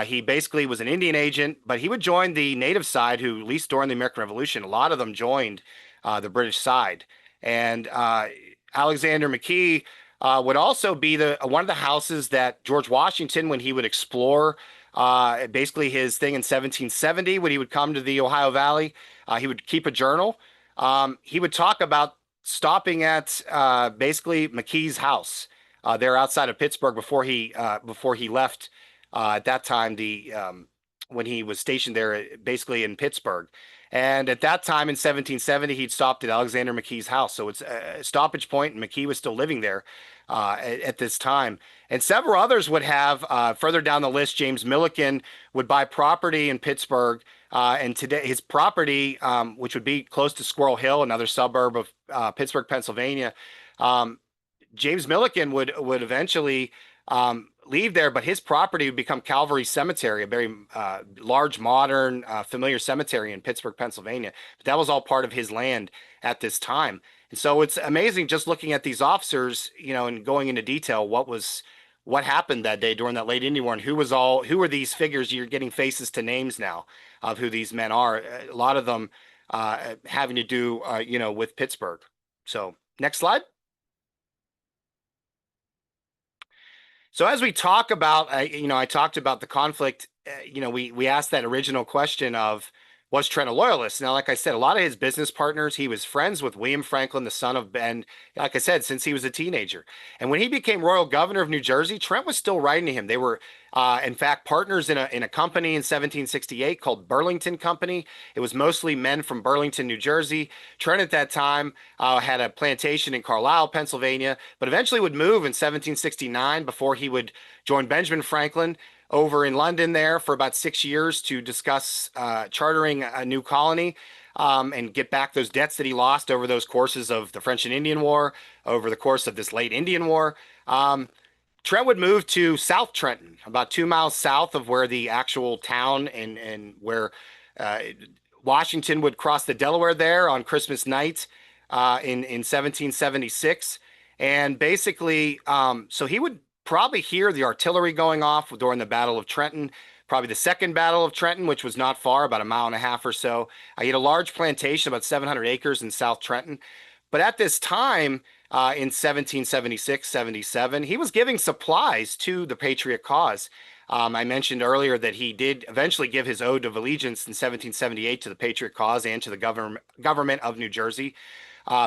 He basically was an Indian agent, but he would join the native side, who, at least during the American Revolution, a lot of them joined the British side. And Alexander McKee would also be one of the houses that George Washington, when he would explore basically his thing in 1770, when he would come to the Ohio Valley, he would keep a journal. He would talk about stopping at basically McKee's house there outside of Pittsburgh before he left at that time when he was stationed there basically in Pittsburgh. And at that time in 1770, he'd stopped at Alexander McKee's house. So it's a stoppage point, and McKee was still living there at this time. And several others would have, further down the list, James Milliken would buy property in Pittsburgh. And today his property, which would be close to Squirrel Hill, another suburb of Pittsburgh, Pennsylvania, James Milliken would eventually leave there, but his property would become Calvary Cemetery, a very large, modern, familiar cemetery in Pittsburgh, Pennsylvania. But that was all part of his land at this time. And so it's amazing just looking at these officers, and going into detail what happened that day during that late Indian War, and who were these figures. You're getting faces to names now of who these men are. A lot of them having to do, with Pittsburgh. So next slide. So as we talk about, I talked about the conflict. We asked that original question of, was Trent a loyalist? Now, like I said, a lot of his business partners, he was friends with William Franklin, the son of Ben, like I said, since he was a teenager. And when he became royal governor of New Jersey, Trent was still writing to him. They were, in fact, partners in a company in 1768 called Burlington Company. It was mostly men from Burlington, New Jersey. Trent at that time had a plantation in Carlisle, Pennsylvania, but eventually would move in 1769 before he would join Benjamin Franklin over in London there for about 6 years to discuss chartering a new colony and get back those debts that he lost over those courses of the French and Indian War, over the course of this late Indian War. Trent would move to South Trenton, about 2 miles south of where the actual town and where Washington would cross the Delaware there on Christmas night in 1776. And basically, so he would probably hear the artillery going off during the Battle of Trenton, probably the Second Battle of Trenton, which was not far, about a mile and a half or so. He had a large plantation, about 700 acres in South Trenton. But at this time, in 1776, 77, he was giving supplies to the Patriot cause. I mentioned earlier that he did eventually give his ode of allegiance in 1778 to the Patriot cause and to the government of New Jersey.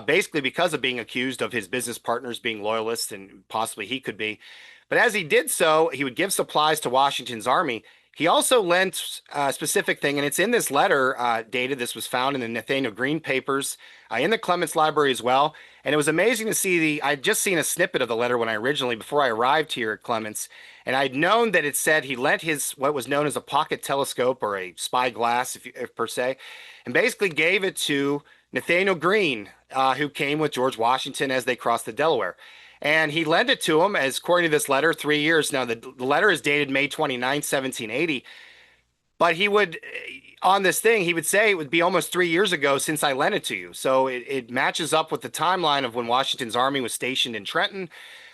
Basically because of being accused of his business partners being loyalists, and possibly he could be. But as he did so, he would give supplies to Washington's army. He also lent a specific thing, and it's in this letter dated. This was found in the Nathaniel Green papers in the Clements library as well. And it was amazing to see I'd just seen a snippet of the letter before I arrived here at Clements. And I'd known that it said he lent what was known as a pocket telescope or a spyglass, if per se, and basically gave it to Nathaniel Green, who came with George Washington as they crossed the Delaware. And he lent it to him, as according to this letter, 3 years. Now, the letter is dated May 29, 1780. But he would, on this thing, he would say it would be almost 3 years ago since I lent it to you. So it matches up with the timeline of when Washington's army was stationed in Trenton.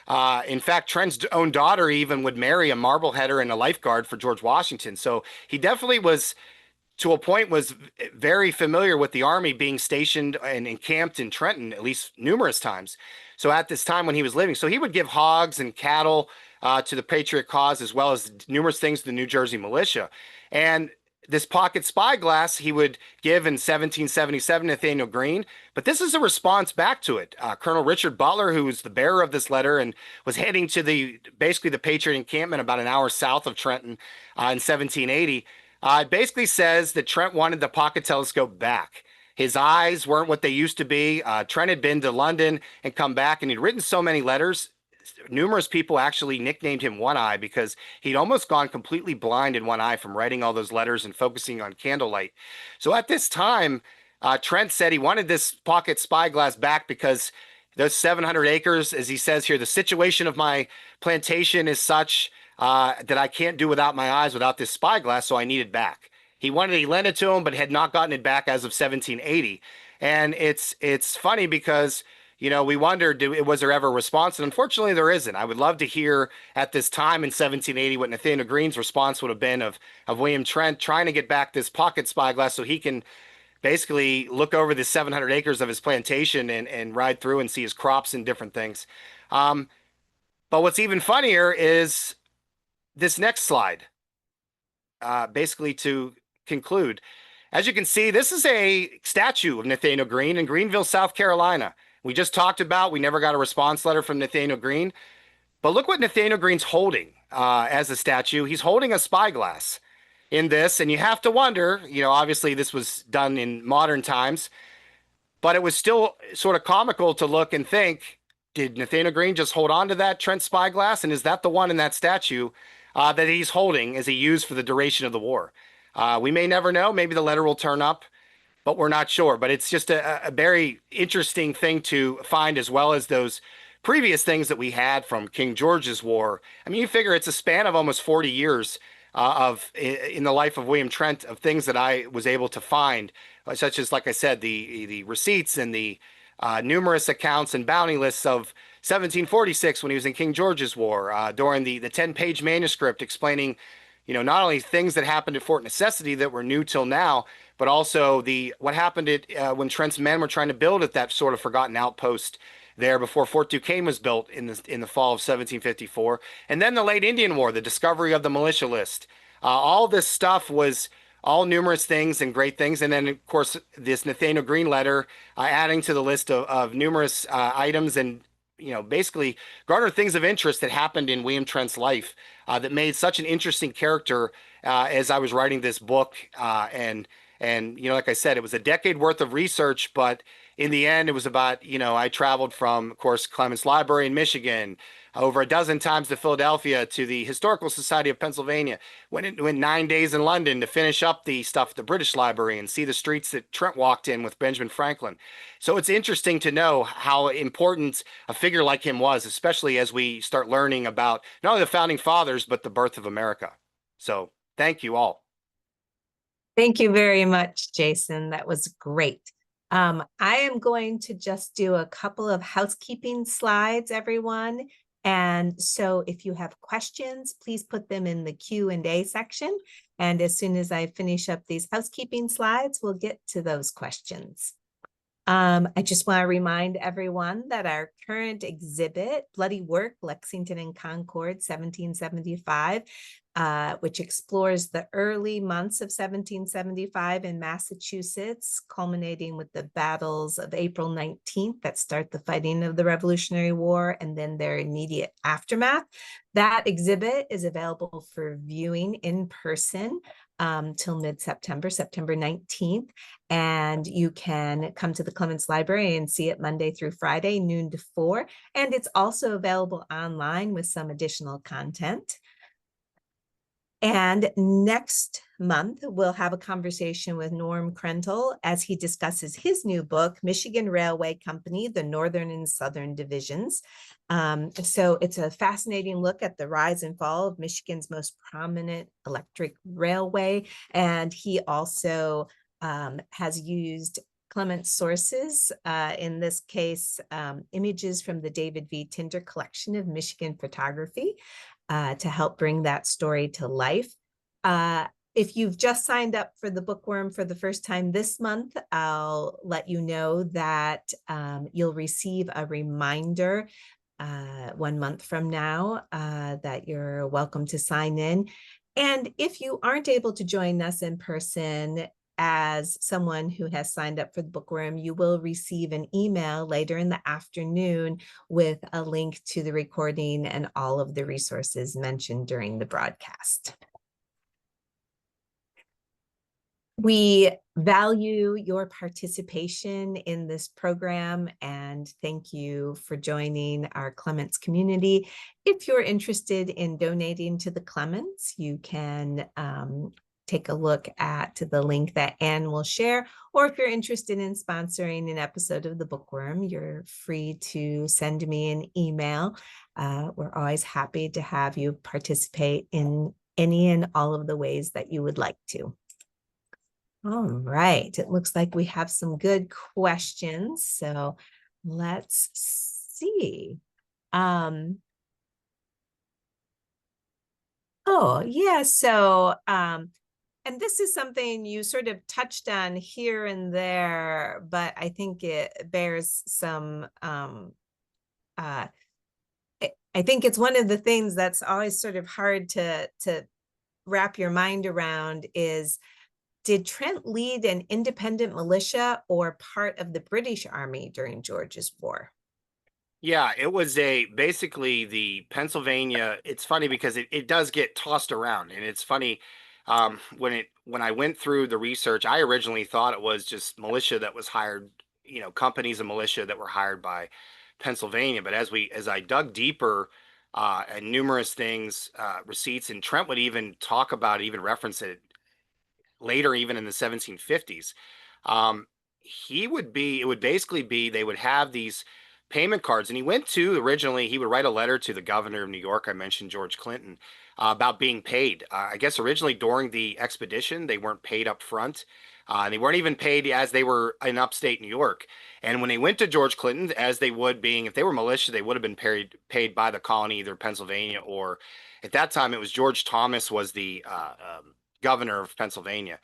In fact, Trent's own daughter even would marry a Marbleheader and a lifeguard for George Washington. So he definitely was, to a point, was very familiar with the army being stationed and encamped in Trenton, at least numerous times. So at this time when he was living, so he would give hogs and cattle to the Patriot cause, as well as numerous things to the New Jersey militia. And this pocket spyglass he would give in 1777 Nathaniel Green. But this is a response back to it. Colonel Richard Butler, who was the bearer of this letter and was heading to basically the Patriot encampment about an hour south of Trenton in 1780, it basically says that Trent wanted the pocket telescope back. His eyes weren't what they used to be. Trent had been to London and come back, and he'd written so many letters. Numerous people actually nicknamed him One Eye because he'd almost gone completely blind in one eye from writing all those letters and focusing on candlelight. So at this time, Trent said he wanted this pocket spyglass back because those 700 acres, as he says here, the situation of my plantation is such that I can't do without my eyes, without this spyglass, so I need it back. He lent it to him, but had not gotten it back as of 1780. And it's funny because, we wondered, was there ever a response? And unfortunately, there isn't. I would love to hear at this time in 1780 what Nathaniel Green's response would have been of William Trent trying to get back this pocket spyglass so he can basically look over the 700 acres of his plantation and ride through and see his crops and different things. But what's even funnier is this next slide, basically to conclude. As you can see, this is a statue of Nathaniel Green in Greenville, South Carolina. We just talked about, we never got a response letter from Nathaniel Green, but look what Nathaniel Green's holding as a statue. He's holding a spyglass in this, and you have to wonder, obviously this was done in modern times, but it was still sort of comical to look and think, did Nathaniel Green just hold on to that Trent spyglass, and is that the one in that statue that he's holding as he used for the duration of the war? We may never know. Maybe the letter will turn up, but we're not sure. But it's just a very interesting thing to find, as well as those previous things that we had from King George's War. I mean, you figure it's a span of almost 40 years in the life of William Trent of things that I was able to find, such as, like I said, the receipts and the numerous accounts and bounty lists of 1746 when he was in King George's War, during the 10-page manuscript explaining, not only things that happened at Fort Necessity that were new till now, but also the what happened when Trent's men were trying to build at that sort of forgotten outpost there before Fort Duquesne was built in the fall of 1754, and then the late Indian War, the discovery of the militia list. All this stuff was all numerous things and great things, and then of course this Nathaniel Green letter adding to the list of numerous items and basically garnered things of interest that happened in William Trent's life that made such an interesting character as I was writing this book. And like I said, it was a decade worth of research, but in the end, it was about, I traveled from, of course, Clements Library in Michigan, over a dozen times to Philadelphia, to the Historical Society of Pennsylvania, went 9 days in London to finish up the stuff at the British Library and see the streets that Trent walked in with Benjamin Franklin. So it's interesting to know how important a figure like him was, especially as we start learning about not only the founding fathers, but the birth of America. So thank you all. Thank you very much, Jason. That was great. I am going to just do a couple of housekeeping slides, everyone. And so if you have questions, please put them in the Q&A section. And as soon as I finish up these housekeeping slides, we'll get to those questions. I just want to remind everyone that our current exhibit, Bloody Work, Lexington and Concord, 1775, which explores the early months of 1775 in Massachusetts, culminating with the battles of April 19th that start the fighting of the Revolutionary War and then their immediate aftermath. That exhibit is available for viewing in person till mid-September, September 19th. And you can come to the Clements Library and see it Monday through Friday, noon to 4. And it's also available online with some additional content. And next month, we'll have a conversation with Norm Krentel as he discusses his new book, Michigan Railway Company, the Northern and Southern Divisions. So it's a fascinating look at the rise and fall of Michigan's most prominent electric railway. And he also has used Clements sources, in this case, images from the David V. Tinder collection of Michigan photography, to help bring that story to life. If you've just signed up for the Bookworm for the first time this month, I'll let you know that you'll receive a reminder 1 month from now that you're welcome to sign in. And if you aren't able to join us in person, as someone who has signed up for the Bookworm, you will receive an email later in the afternoon with a link to the recording and all of the resources mentioned during the broadcast. We value your participation in this program and thank you for joining our Clements community. If you're interested in donating to the Clements, you can take a look at the link that Anne will share, or if you're interested in sponsoring an episode of the Bookworm, you're free to send me an email. We're always happy to have you participate in any and all of the ways that you would like to. All right, it looks like we have some good questions, so let's see. Oh, yeah, so and this is something you sort of touched on here and there, but I think it bears some, I think it's one of the things that's always sort of hard to wrap your mind around is, did Trent lead an independent militia or part of the British Army during George's War? Yeah, it was basically the Pennsylvania. It's funny because it does get tossed around, and it's funny when I went through the research, I originally thought it was just militia that was hired, companies of militia that were hired by Pennsylvania. But as I dug deeper, and numerous things, receipts, and Trent would even talk about, even reference it later, even in the 1750s. It would basically be they would have these payment cards. And he went to originally, he would write a letter to the governor of New York. I mentioned George Clinton about being paid. I guess originally during the expedition, they weren't paid up front. And they weren't even paid as they were in upstate New York. And when they went to George Clinton, as they would being, if they were militia, they would have been paid by the colony, either Pennsylvania or at that time it was George Thomas was the governor of Pennsylvania.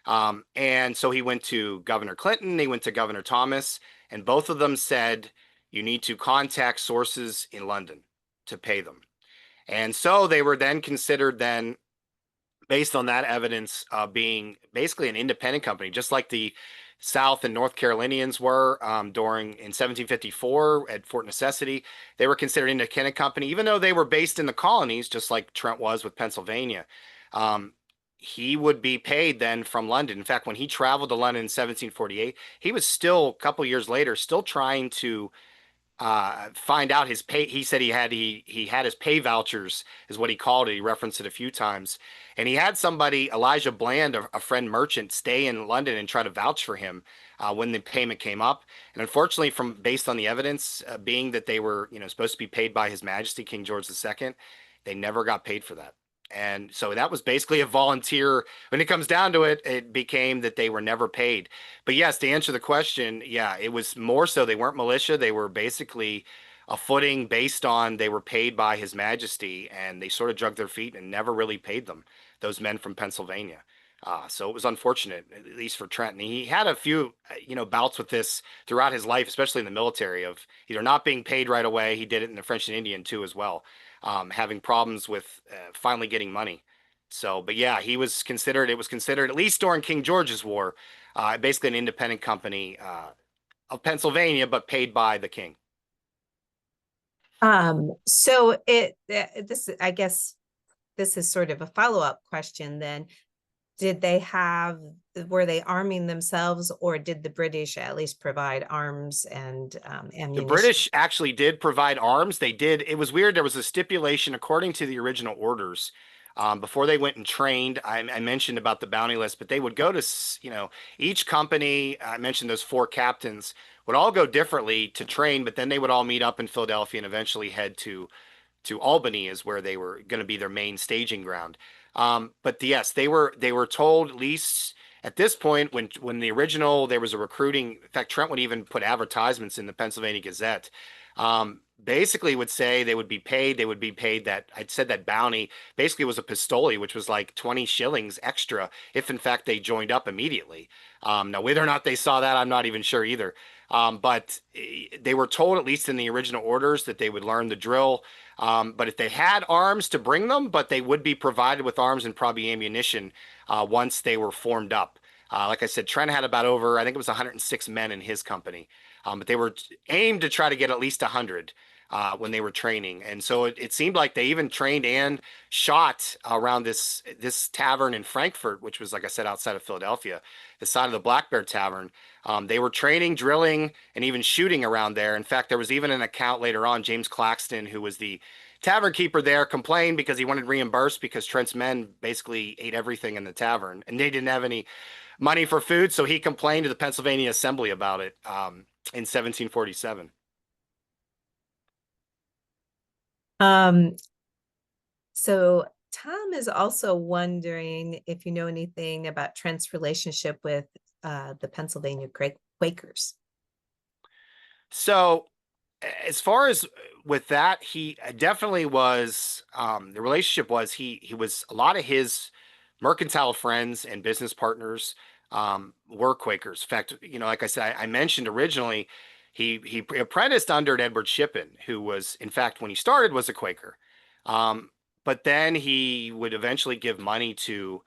And so he went to Governor Clinton, he went to Governor Thomas, and both of them said, you need to contact sources in London to pay them. And so they were then considered then based on that evidence being basically an independent company, just like the South and North Carolinians were during in 1754 at Fort Necessity. They were considered an independent company, even though they were based in the colonies, just like Trent was with Pennsylvania. Um, he would be paid then from London. In fact, when he traveled to London in 1748, he was still a couple years later still trying to find out his pay. He said he had his pay vouchers, is what he called it. He referenced it a few times, and he had somebody, Elijah Bland, a friend merchant, stay in London and try to vouch for him when the payment came up. And unfortunately, from based on the evidence, being that they were supposed to be paid by His Majesty King George II, they never got paid for that. And so that was basically a volunteer. When it comes down to it, it became that they were never paid. But yes, to answer the question, yeah, it was more so they weren't militia. They were basically a footing based on they were paid by His Majesty, and they sort of drug their feet and never really paid them, those men from Pennsylvania. So it was unfortunate, at least for Trent. And he had a few, bouts with this throughout his life, especially in the military, of either not being paid right away. He did it in the French and Indian too, as well, having problems with finally getting money. So, but yeah, it was considered, at least during King George's War, basically an independent company of Pennsylvania, but paid by the king. So this, I guess this is sort of a follow-up question then. Were they arming themselves, or did the British at least provide arms and The ammunition? British actually did provide arms. They did. It was weird. There was a stipulation according to the original orders. Before they went and trained, I mentioned about the bounty list, but they would go to, each company. I mentioned those four captains would all go differently to train, but then they would all meet up in Philadelphia and eventually head to Albany, is where they were going to be their main staging ground. But yes, they were told, at least at this point, when the original there was a recruiting. In fact, Trent would even put advertisements in the Pennsylvania Gazette. Basically would say they would be paid. They would be paid that, I'd said that bounty basically was a pistole, which was like 20 shillings extra if in fact they joined up immediately. Now, whether or not they saw that, I'm not even sure either. But they were told, at least in the original orders, that they would learn the drill. But if they had arms, to bring them, but they would be provided with arms and probably ammunition once they were formed up. Like I said, Trent had about over, I think it was 106 men in his company, but they were aimed to try to get at least 100 when they were training. And so it seemed like they even trained and shot around this tavern in Frankfurt, which was, like I said, outside of Philadelphia, the side of the Black Bear Tavern. They were training, drilling, and even shooting around there. In fact, there was even an account later on, James Claxton, who was the tavern keeper there, complained because he wanted reimbursed because Trent's men basically ate everything in the tavern and they didn't have any money for food. So he complained to the Pennsylvania Assembly about it in 1747. Um, so Tom is also wondering if you know anything about Trent's relationship with the Pennsylvania Quakers. So as far as with that, he definitely was. The relationship was he was a lot of his mercantile friends and business partners were Quakers. In fact, like I said, I mentioned originally, he apprenticed under Edward Shippen, who was, in fact, when he started, was a Quaker. Um, but then he would eventually give money to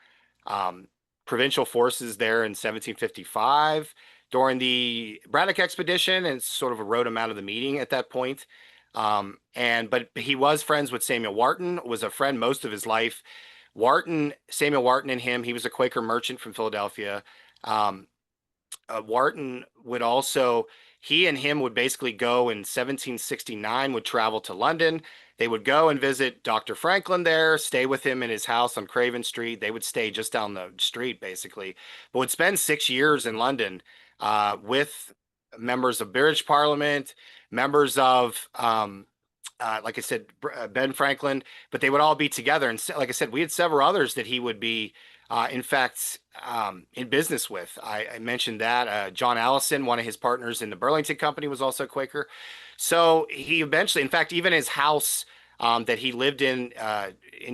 um, provincial forces there in 1755 during the Braddock expedition, and sort of wrote him out of the meeting at that point. But he was friends with Samuel Wharton, was a friend most of his life. Samuel Wharton and him, he was a Quaker merchant from Philadelphia. Um, Wharton would also, he and him would basically go in 1769, would travel to London. They would go and visit Dr. Franklin there, stay with him in his house on Craven Street. They would stay just down the street, basically, but would spend 6 years in London with members of British Parliament, members of, like I said, Ben Franklin, but they would all be together. And like I said, we had several others that he would be, in fact, in business with. I mentioned that John Allison, one of his partners in the Burlington Company, was also a Quaker. So he eventually, in fact, even his house that he lived in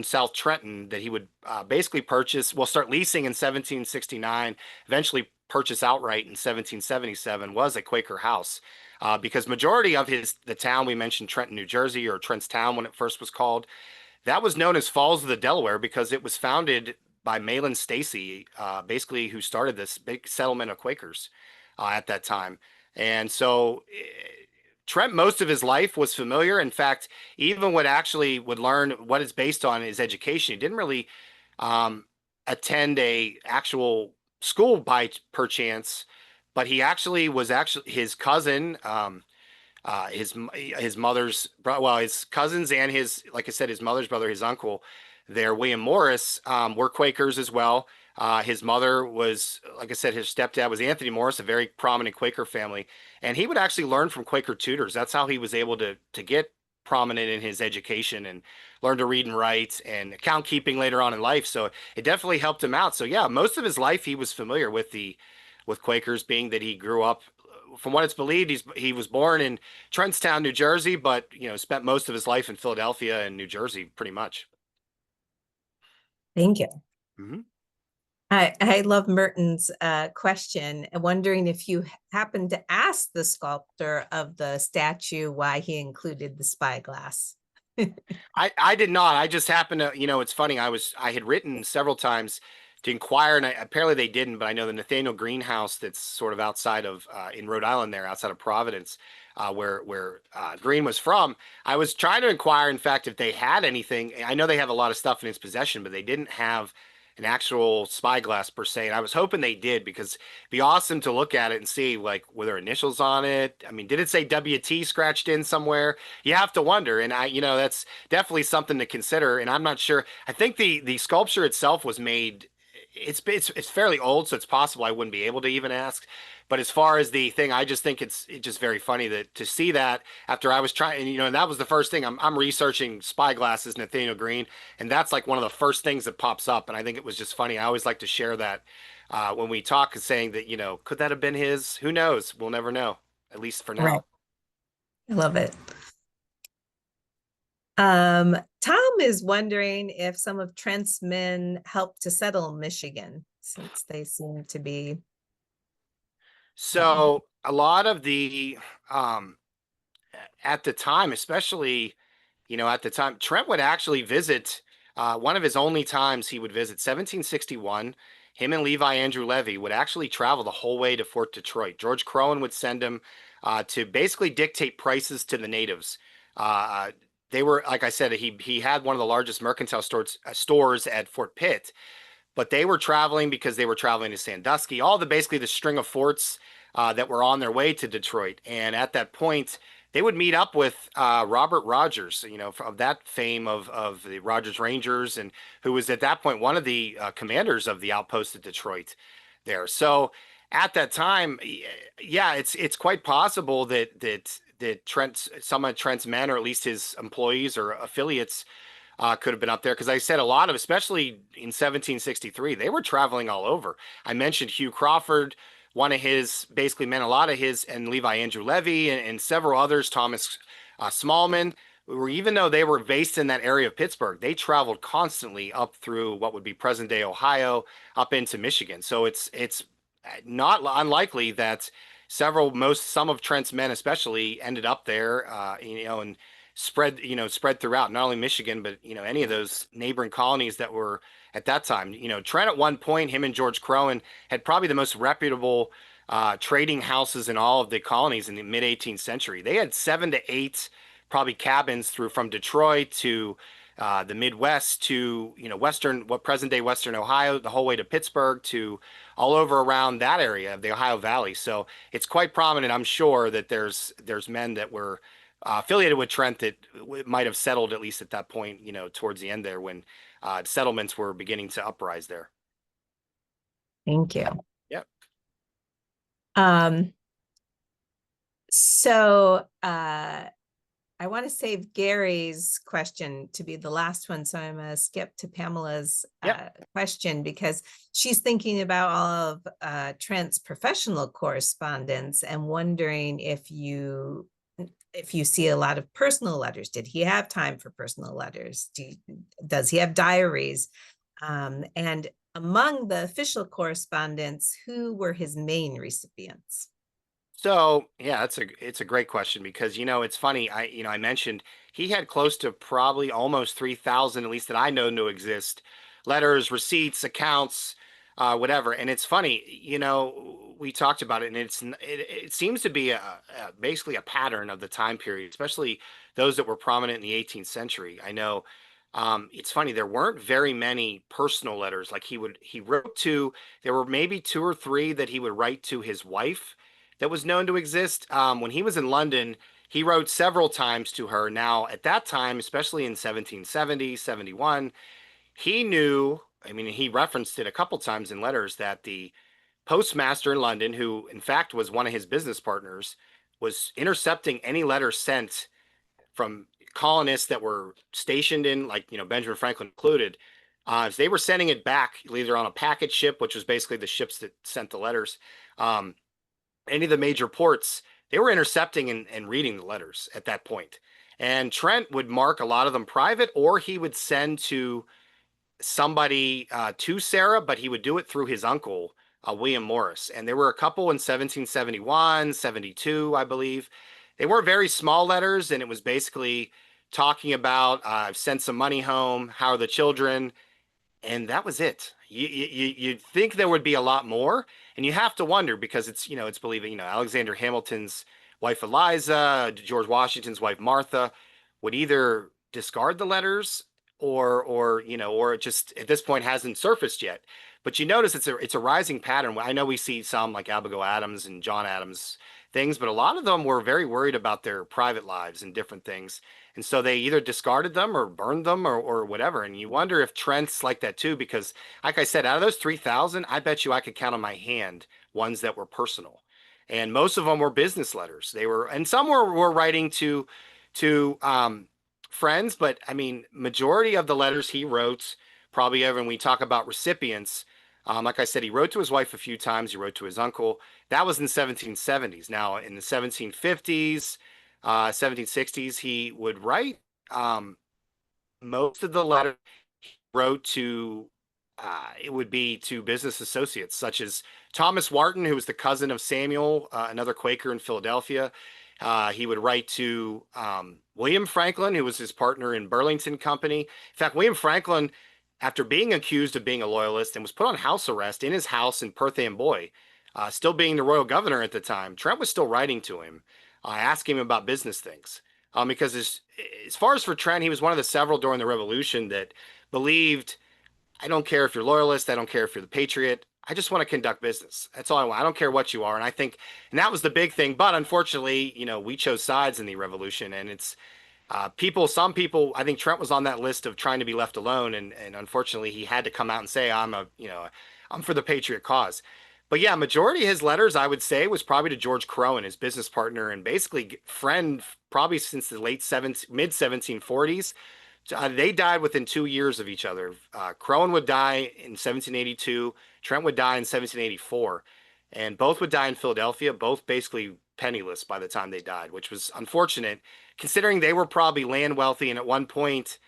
South Trenton, that he would basically purchase, well, start leasing in 1769, eventually purchase outright in 1777, was a Quaker house. Because majority of the town we mentioned, Trenton, New Jersey, or Trentstown when it first was called, that was known as Falls of the Delaware because it was founded by Malin Stacy, basically who started this big settlement of Quakers at that time. And so Trent, most of his life was familiar. In fact, even would learn what it's based on his education. He didn't really um, attend a actual school by perchance, but he actually was actually his cousin, his mother's well, his cousins and his, like I said, his mother's brother, his uncle, there, William Morris, were Quakers as well. His mother was, like I said, his stepdad was Anthony Morris, a very prominent Quaker family, and he would actually learn from Quaker tutors. That's how he was able to get prominent in his education and learn to read and write and account keeping later on in life. So it definitely helped him out. So yeah, most of his life he was familiar with Quakers, being that he grew up. From what it's believed, he was born in Trentstown, New Jersey, but spent most of his life in Philadelphia and New Jersey, pretty much. Thank you. Mm-hmm. I love Merton's question, wondering if you happened to ask the sculptor of the statue why he included the spyglass. I did not. I just happened to, it's funny. I had written several times to inquire, and apparently they didn't. But I know the Nathaniel Greenhouse that's sort of outside of in Rhode Island, there outside of Providence, where Green was from. I was trying to inquire, in fact, if they had anything. I know they have a lot of stuff in his possession, but they didn't have an actual spyglass per se. And I was hoping they did, because it'd be awesome to look at it and see, like, were there initials on it? I mean, did it say WT scratched in somewhere? You have to wonder. And that's definitely something to consider. And I'm not sure. I think the sculpture itself was made. It's fairly old, so it's possible I wouldn't be able to even ask. But as far as the thing, I just think it's just very funny that to see that after I was trying, and that was the first thing. I'm researching spyglasses, Nathaniel Green, and that's like one of the first things that pops up. And I think it was just funny. I always like to share that when we talk, saying that could that have been his? Who knows? We'll never know. At least for Right. now. I love it. Tom is wondering if some of Trent's men helped to settle Michigan, since they seem to be. So a lot of the at the time, especially, at the time, Trent would actually visit. One of his only times he would visit, 1761. Him and Levi Andrew Levy would actually travel the whole way to Fort Detroit. George Crowan would send him to basically dictate prices to the natives. They were, like I said, he had one of the largest mercantile stores at Fort Pitt, but they were traveling because they were traveling to Sandusky, all basically the string of forts that were on their way to Detroit. And at that point, they would meet up with Robert Rogers, of that fame of the Rogers Rangers, and who was at that point one of the commanders of the outpost at Detroit there. So at that time, yeah, it's quite possible that some of Trent's men, or at least his employees or affiliates, could have been up there, because I said a lot of, especially in 1763, they were traveling all over. I mentioned Hugh Crawford, one of his basically men, a lot of his, and Levi Andrew Levy, and several others, Thomas Smallman, even though they were based in that area of Pittsburgh, they traveled constantly up through what would be present day Ohio, up into Michigan. So it's not unlikely that some of Trent's men especially ended up there, and spread throughout not only Michigan, but any of those neighboring colonies that were at that time. Trent at one point, him and George Crowan had probably the most reputable trading houses in all of the colonies in the mid 18th century. They had 7 to 8 probably cabins through from Detroit to the Midwest to what present day Western Ohio, the whole way to Pittsburgh, to all over around that area of the Ohio Valley. So it's quite prominent. I'm sure that there's men that were affiliated with Trent that might have settled, at least at that point, towards the end there, when settlements were beginning to uprise there. Thank you. Yep. Um, So I want to save Gary's question to be the last one. So I'm going to skip to Pamela's Yep. question because she's thinking about all of Trent's professional correspondence and wondering if you see a lot of personal letters. Did he have time for personal letters? Does he have diaries? And among the official correspondence, who were his main recipients? So yeah, it's a great question because it's funny. I mentioned he had close to probably almost 3,000, at least that I know to exist, letters, receipts, accounts, whatever. And it's funny, we talked about it, and it seems to be basically a pattern of the time period, especially those that were prominent in the 18th century. I know. It's funny, there weren't very many personal letters. Like he wrote to, there were maybe two or three that he would write to his wife that was known to exist. When he was in London, he wrote several times to her. Now, at that time, especially in 1770, 71, he knew, I mean, he referenced it a couple times in letters that the postmaster in London, who in fact was one of his business partners, was intercepting any letters sent from colonists that were stationed in, like, Benjamin Franklin included. So they were sending it back either on a packet ship, which was basically the ships that sent the letters, um, any of the major ports, they were intercepting and reading the letters at that point. And Trent would mark a lot of them private, or he would send to somebody to Sarah, but he would do it through his uncle, William Morris. And there were a couple in 1771, 72, I believe. They were very small letters, and it was basically talking about, I've sent some money home. How are the children? And that was it. You'd think there would be a lot more, and you have to wonder because it's believing Alexander Hamilton's wife Eliza, George Washington's wife Martha, would either discard the letters or it just at this point hasn't surfaced yet. But you notice it's a rising pattern. I know we see some like Abigail Adams and John Adams things, but a lot of them were very worried about their private lives and different things. And so they either discarded them or burned them or whatever. And you wonder if Trent's like that too, because like I said, out of those 3,000, I bet you I could count on my hand ones that were personal. And most of them were business letters. And some were writing to friends, but I mean, majority of the letters he wrote, probably ever when we talk about recipients, like I said, he wrote to his wife a few times. He wrote to his uncle. That was in 1770s. Now, in the 1750s, 1760s, he would write most of the letters he wrote to, it would be to business associates such as Thomas Wharton, who was the cousin of Samuel, another Quaker in Philadelphia. He would write to William Franklin, who was his partner in Burlington Company. In fact, William Franklin, after being accused of being a loyalist and was put on house arrest in his house in Perth Amboy, still being the royal governor at the time, Trent was still writing to him, asking him about business things. Because as far as for Trent, he was one of the several during the Revolution that believed, I don't care if you're loyalist, I don't care if you're the patriot. I just want to conduct business. That's all I want. I don't care what you are. And I think, and that was the big thing. But unfortunately, we chose sides in the revolution, and it's some people, I think Trent was on that list of trying to be left alone. And unfortunately, he had to come out and say, I'm for the patriot cause. But yeah, majority of his letters, I would say, was probably to George Crowan, his business partner and basically friend, probably since the mid 1740s. They died within 2 years of each other. Crowan would die in 1782. Trent would die in 1784. And both would die in Philadelphia, both basically penniless by the time they died, which was unfortunate, considering they were probably land wealthy and at one point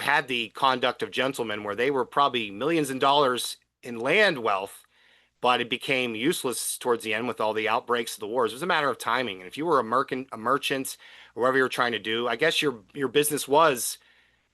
had the conduct of gentlemen where they were probably millions of dollars in land wealth, but it became useless towards the end with all the outbreaks of the wars. It was a matter of timing. And if you were a merchant or whatever you were trying to do, I guess your business was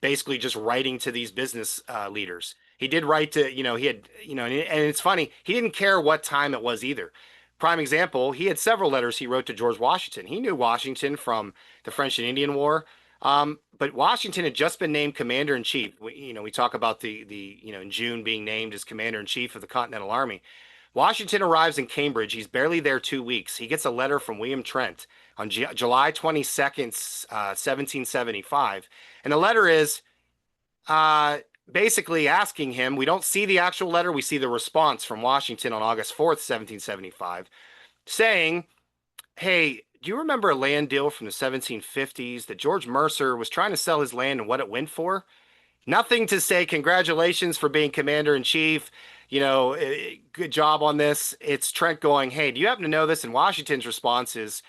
basically just writing to these business leaders. He did write to, he had, and it's funny, he didn't care what time it was either. Prime example, he had several letters he wrote to George Washington. He knew Washington from the French and Indian War, but Washington had just been named commander in chief. We talk about the in June being named as commander in chief of the Continental Army. Washington arrives in Cambridge. He's barely there 2 weeks. He gets a letter from William Trent on July 22nd, 1775. And the letter is basically asking him, we don't see the actual letter, we see the response from Washington on August 4th, 1775, saying, hey, do you remember a land deal from the 1750s that George Mercer was trying to sell his land and what it went for? Nothing to say congratulations for being commander in chief. Good job on this. It's Trent going, hey, do you happen to know this? And Washington's response is,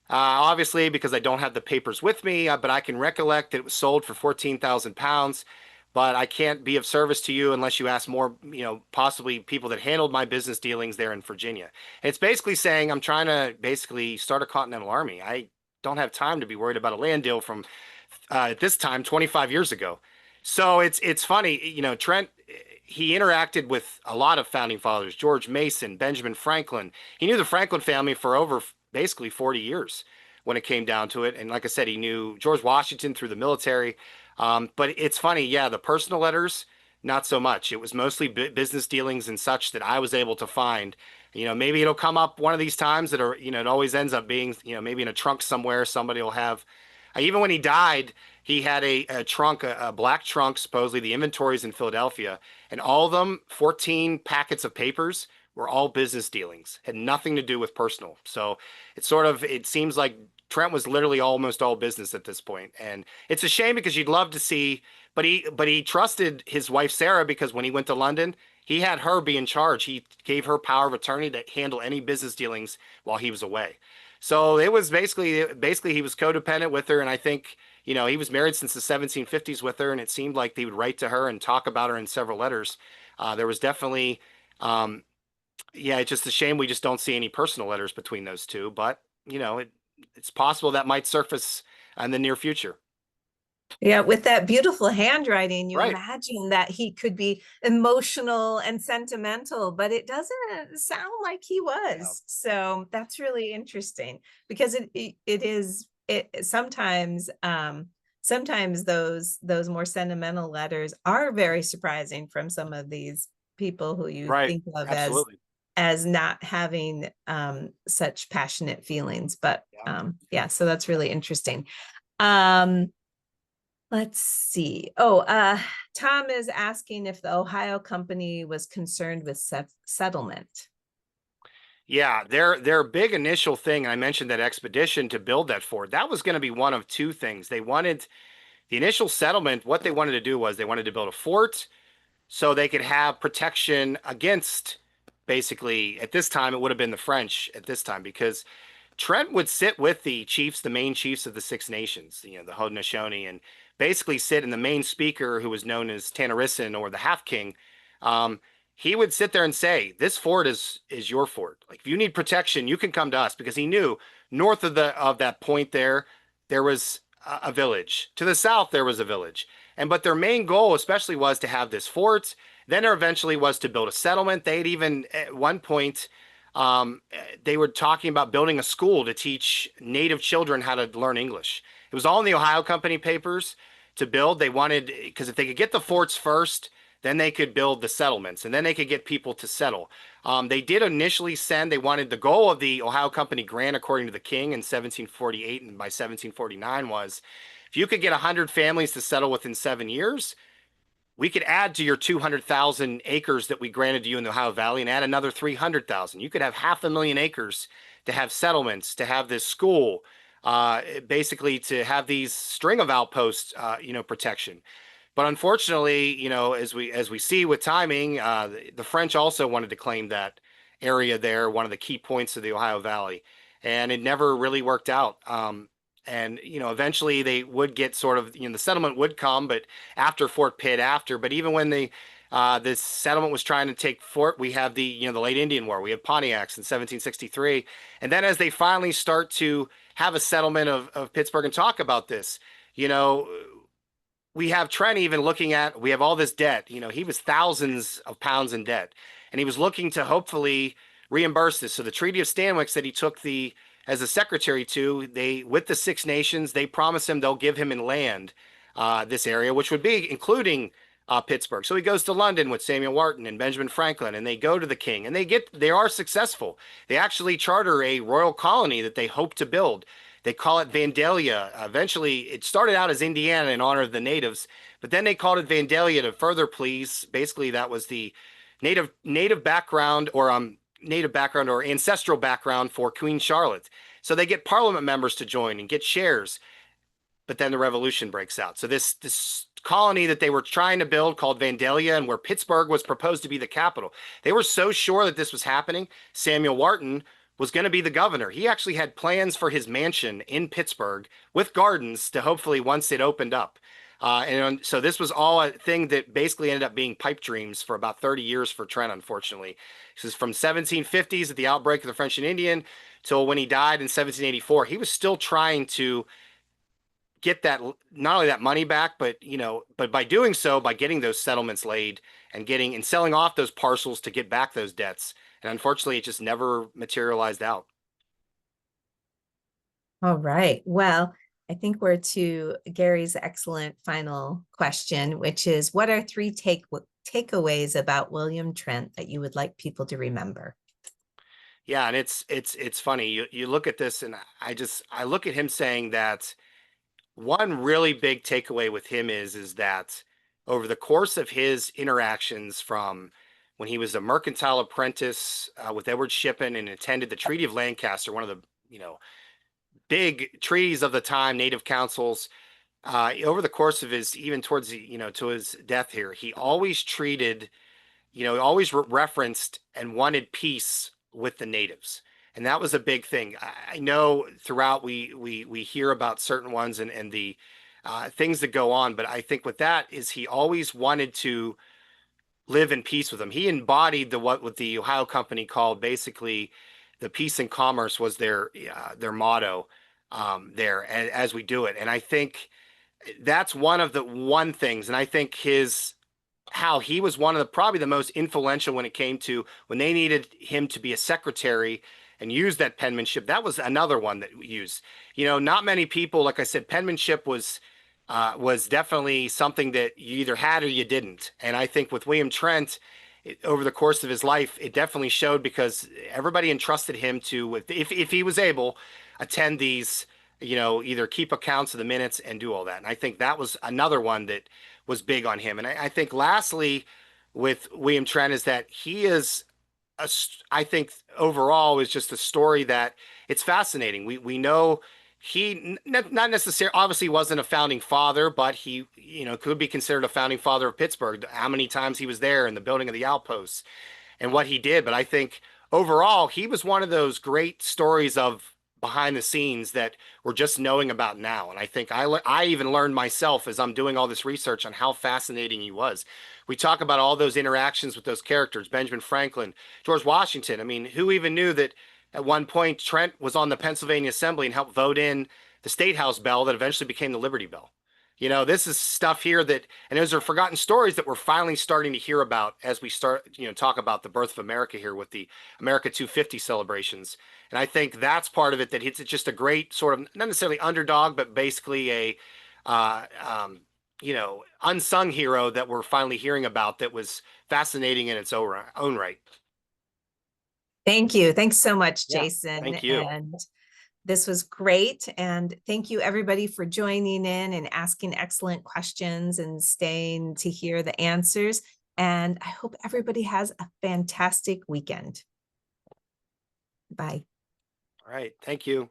obviously, because I don't have the papers with me, but I can recollect that it was sold for 14,000 pounds. But I can't be of service to you unless you ask more, possibly people that handled my business dealings there in Virginia. It's basically saying I'm trying to basically start a Continental Army. I don't have time to be worried about a land deal from at this time 25 years ago. So it's funny, Trent. He interacted with a lot of founding fathers, George Mason, Benjamin Franklin. He knew the Franklin family for over basically 40 years when it came down to it. And like I said, he knew George Washington through the military. But it's funny, yeah, the personal letters, not so much. It was mostly business dealings and such that I was able to find. Maybe it'll come up one of these times that are, it always ends up being, maybe in a trunk somewhere, somebody will have. Even when he died, he had a trunk, a black trunk, supposedly the inventories in Philadelphia, and all of them, 14 packets of papers, were all business dealings, had nothing to do with personal. So it seems like Trent was literally almost all business at this point. And it's a shame because you'd love to see, but he trusted his wife, Sarah, because when he went to London, he had her be in charge. He gave her power of attorney to handle any business dealings while he was away. So it was basically he was codependent with her. And I think, he was married since the 1750s with her, and it seemed like he would write to her and talk about her in several letters. There was definitely, yeah, it's just a shame we just don't see any personal letters between those two. But it's possible that might surface in the near future. Yeah, with that beautiful handwriting, you Right. imagine that he could be emotional and sentimental, but it doesn't sound like he Yeah. was. So that's really interesting because it is it sometimes sometimes those more sentimental letters are very surprising from some of these people who you Right. think of Absolutely. as not having such passionate feelings. But Yeah. yeah, so that's really interesting. Um, Let's see. Oh, Tom is asking if the Ohio Company was concerned with settlement. Yeah, their big initial thing, I mentioned that expedition to build that fort. That was going to be one of two things. They wanted the initial settlement, what they wanted to do was they wanted to build a fort so they could have protection against basically at this time it would have been the French at this time because Trent would sit with the chiefs, the main chiefs of the Six Nations, the Haudenosaunee, and basically sit in the main speaker, who was known as Tanarison or the Half King. Um, he would sit there and say, "This fort is your fort. Like if you need protection, you can come to us," because he knew north of that point there was a village. To the south there was a village, but their main goal, especially, was to have this fort. Then there eventually was to build a settlement. They'd even at one point they were talking about building a school to teach native children how to learn English. It was all in the Ohio Company papers to build. They wanted, because if they could get the forts first, then they could build the settlements and then they could get people to settle. They did initially they wanted the goal of the Ohio Company grant, according to the king in 1748 and by 1749, was if you could get 100 families to settle within 7 years, we could add to your 200,000 acres that we granted to you in the Ohio Valley and add another 300,000. You could have 500,000 acres to have settlements, to have this school, basically to have these string of outposts, protection. But unfortunately, as we see with timing, the French also wanted to claim that area there, one of the key points of the Ohio Valley, and it never really worked out. And eventually they would get sort of, the settlement would come, but after Fort Pitt, but even when this settlement was trying to take fort, we have the late Indian War. We have Pontiacs in 1763, and then as they finally start to have a settlement of Pittsburgh and talk about this, you know we have Trent even looking at, we have all this debt. He was thousands of pounds in debt, and he was looking to hopefully reimburse this. So the Treaty of Stanwix that he took as a secretary to, with the Six Nations, they promise him they'll give him in land this area, which would be including Pittsburgh. So he goes to London with Samuel Wharton and Benjamin Franklin, and they go to the king, and they are successful. They actually charter a royal colony that they hope to build. They call it Vandalia. Eventually, it started out as Indiana in honor of the natives, but then they called it Vandalia to further please. Basically, that was the native background or ancestral background for Queen Charlotte. So they get Parliament members to join and get shares, but then the revolution breaks out. So this colony that they were trying to build called Vandalia, and where Pittsburgh was proposed to be the capital, they were so sure that this was happening. Samuel Wharton was going to be the governor. He actually had plans for his mansion in Pittsburgh with gardens to hopefully once it opened up. And so this was all a thing that basically ended up being pipe dreams for about 30 years for Trent, unfortunately. This is from 1750s at the outbreak of the French and Indian till when he died in 1784. He was still trying to get that, not only that money back, but but by doing so, by getting those settlements laid and getting and selling off those parcels to get back those debts. And unfortunately, it just never materialized out. All right. Well, I think we're to Gary's excellent final question, which is, what are three takeaways about William Trent that you would like people to remember? Yeah, and it's funny. You look at this, and I look at him saying that one really big takeaway with him is that over the course of his interactions from when he was a mercantile apprentice with Edward Shippen and attended the Treaty of Lancaster, one of the big treaties of the time, native councils, over the course of his, even towards to his death here, he always treated, always referenced and wanted peace with the natives. And that was a big thing. I know throughout we hear about certain ones and the things that go on, but I think with that is he always wanted to live in peace with them. He embodied what the Ohio Company called basically the peace and commerce was their motto there as we do it. And I think that's one of the one things. And I think his how he was one of the probably the most influential when it came to when they needed him to be a secretary and use that penmanship. That was another one that we used. Not many people, like I said, penmanship was definitely something that you either had or you didn't. And I think with William Trent, over the course of his life, it definitely showed because everybody entrusted him to, if he was able, attend these, either keep accounts of the minutes and do all that. And I think that was another one that was big on him. And I think lastly, with William Trent is that he is I think overall is just a story that it's fascinating. We know he not necessarily obviously wasn't a founding father, but he could be considered a founding father of Pittsburgh. How many times he was there in the building of the outposts and what he did. But I think overall he was one of those great stories of behind the scenes that we're just knowing about now. And I think I even learned myself as I'm doing all this research on how fascinating he was. We talk about all those interactions with those characters, Benjamin Franklin, George Washington. I mean, who even knew that at one point Trent was on the Pennsylvania Assembly and helped vote in the State House Bell that eventually became the Liberty Bell? This is stuff here that, and those are forgotten stories that we're finally starting to hear about as we start, talk about the birth of America here with the America 250 celebrations. And I think that's part of it, that it's just a great sort of, not necessarily underdog, but basically a, unsung hero that we're finally hearing about that was fascinating in its own right. Thank you. Thanks so much, Yeah, Jason. thank you. And this was great. And thank you, everybody, for joining in and asking excellent questions and staying to hear the answers. And I hope everybody has a fantastic weekend. Bye. All right. Thank you.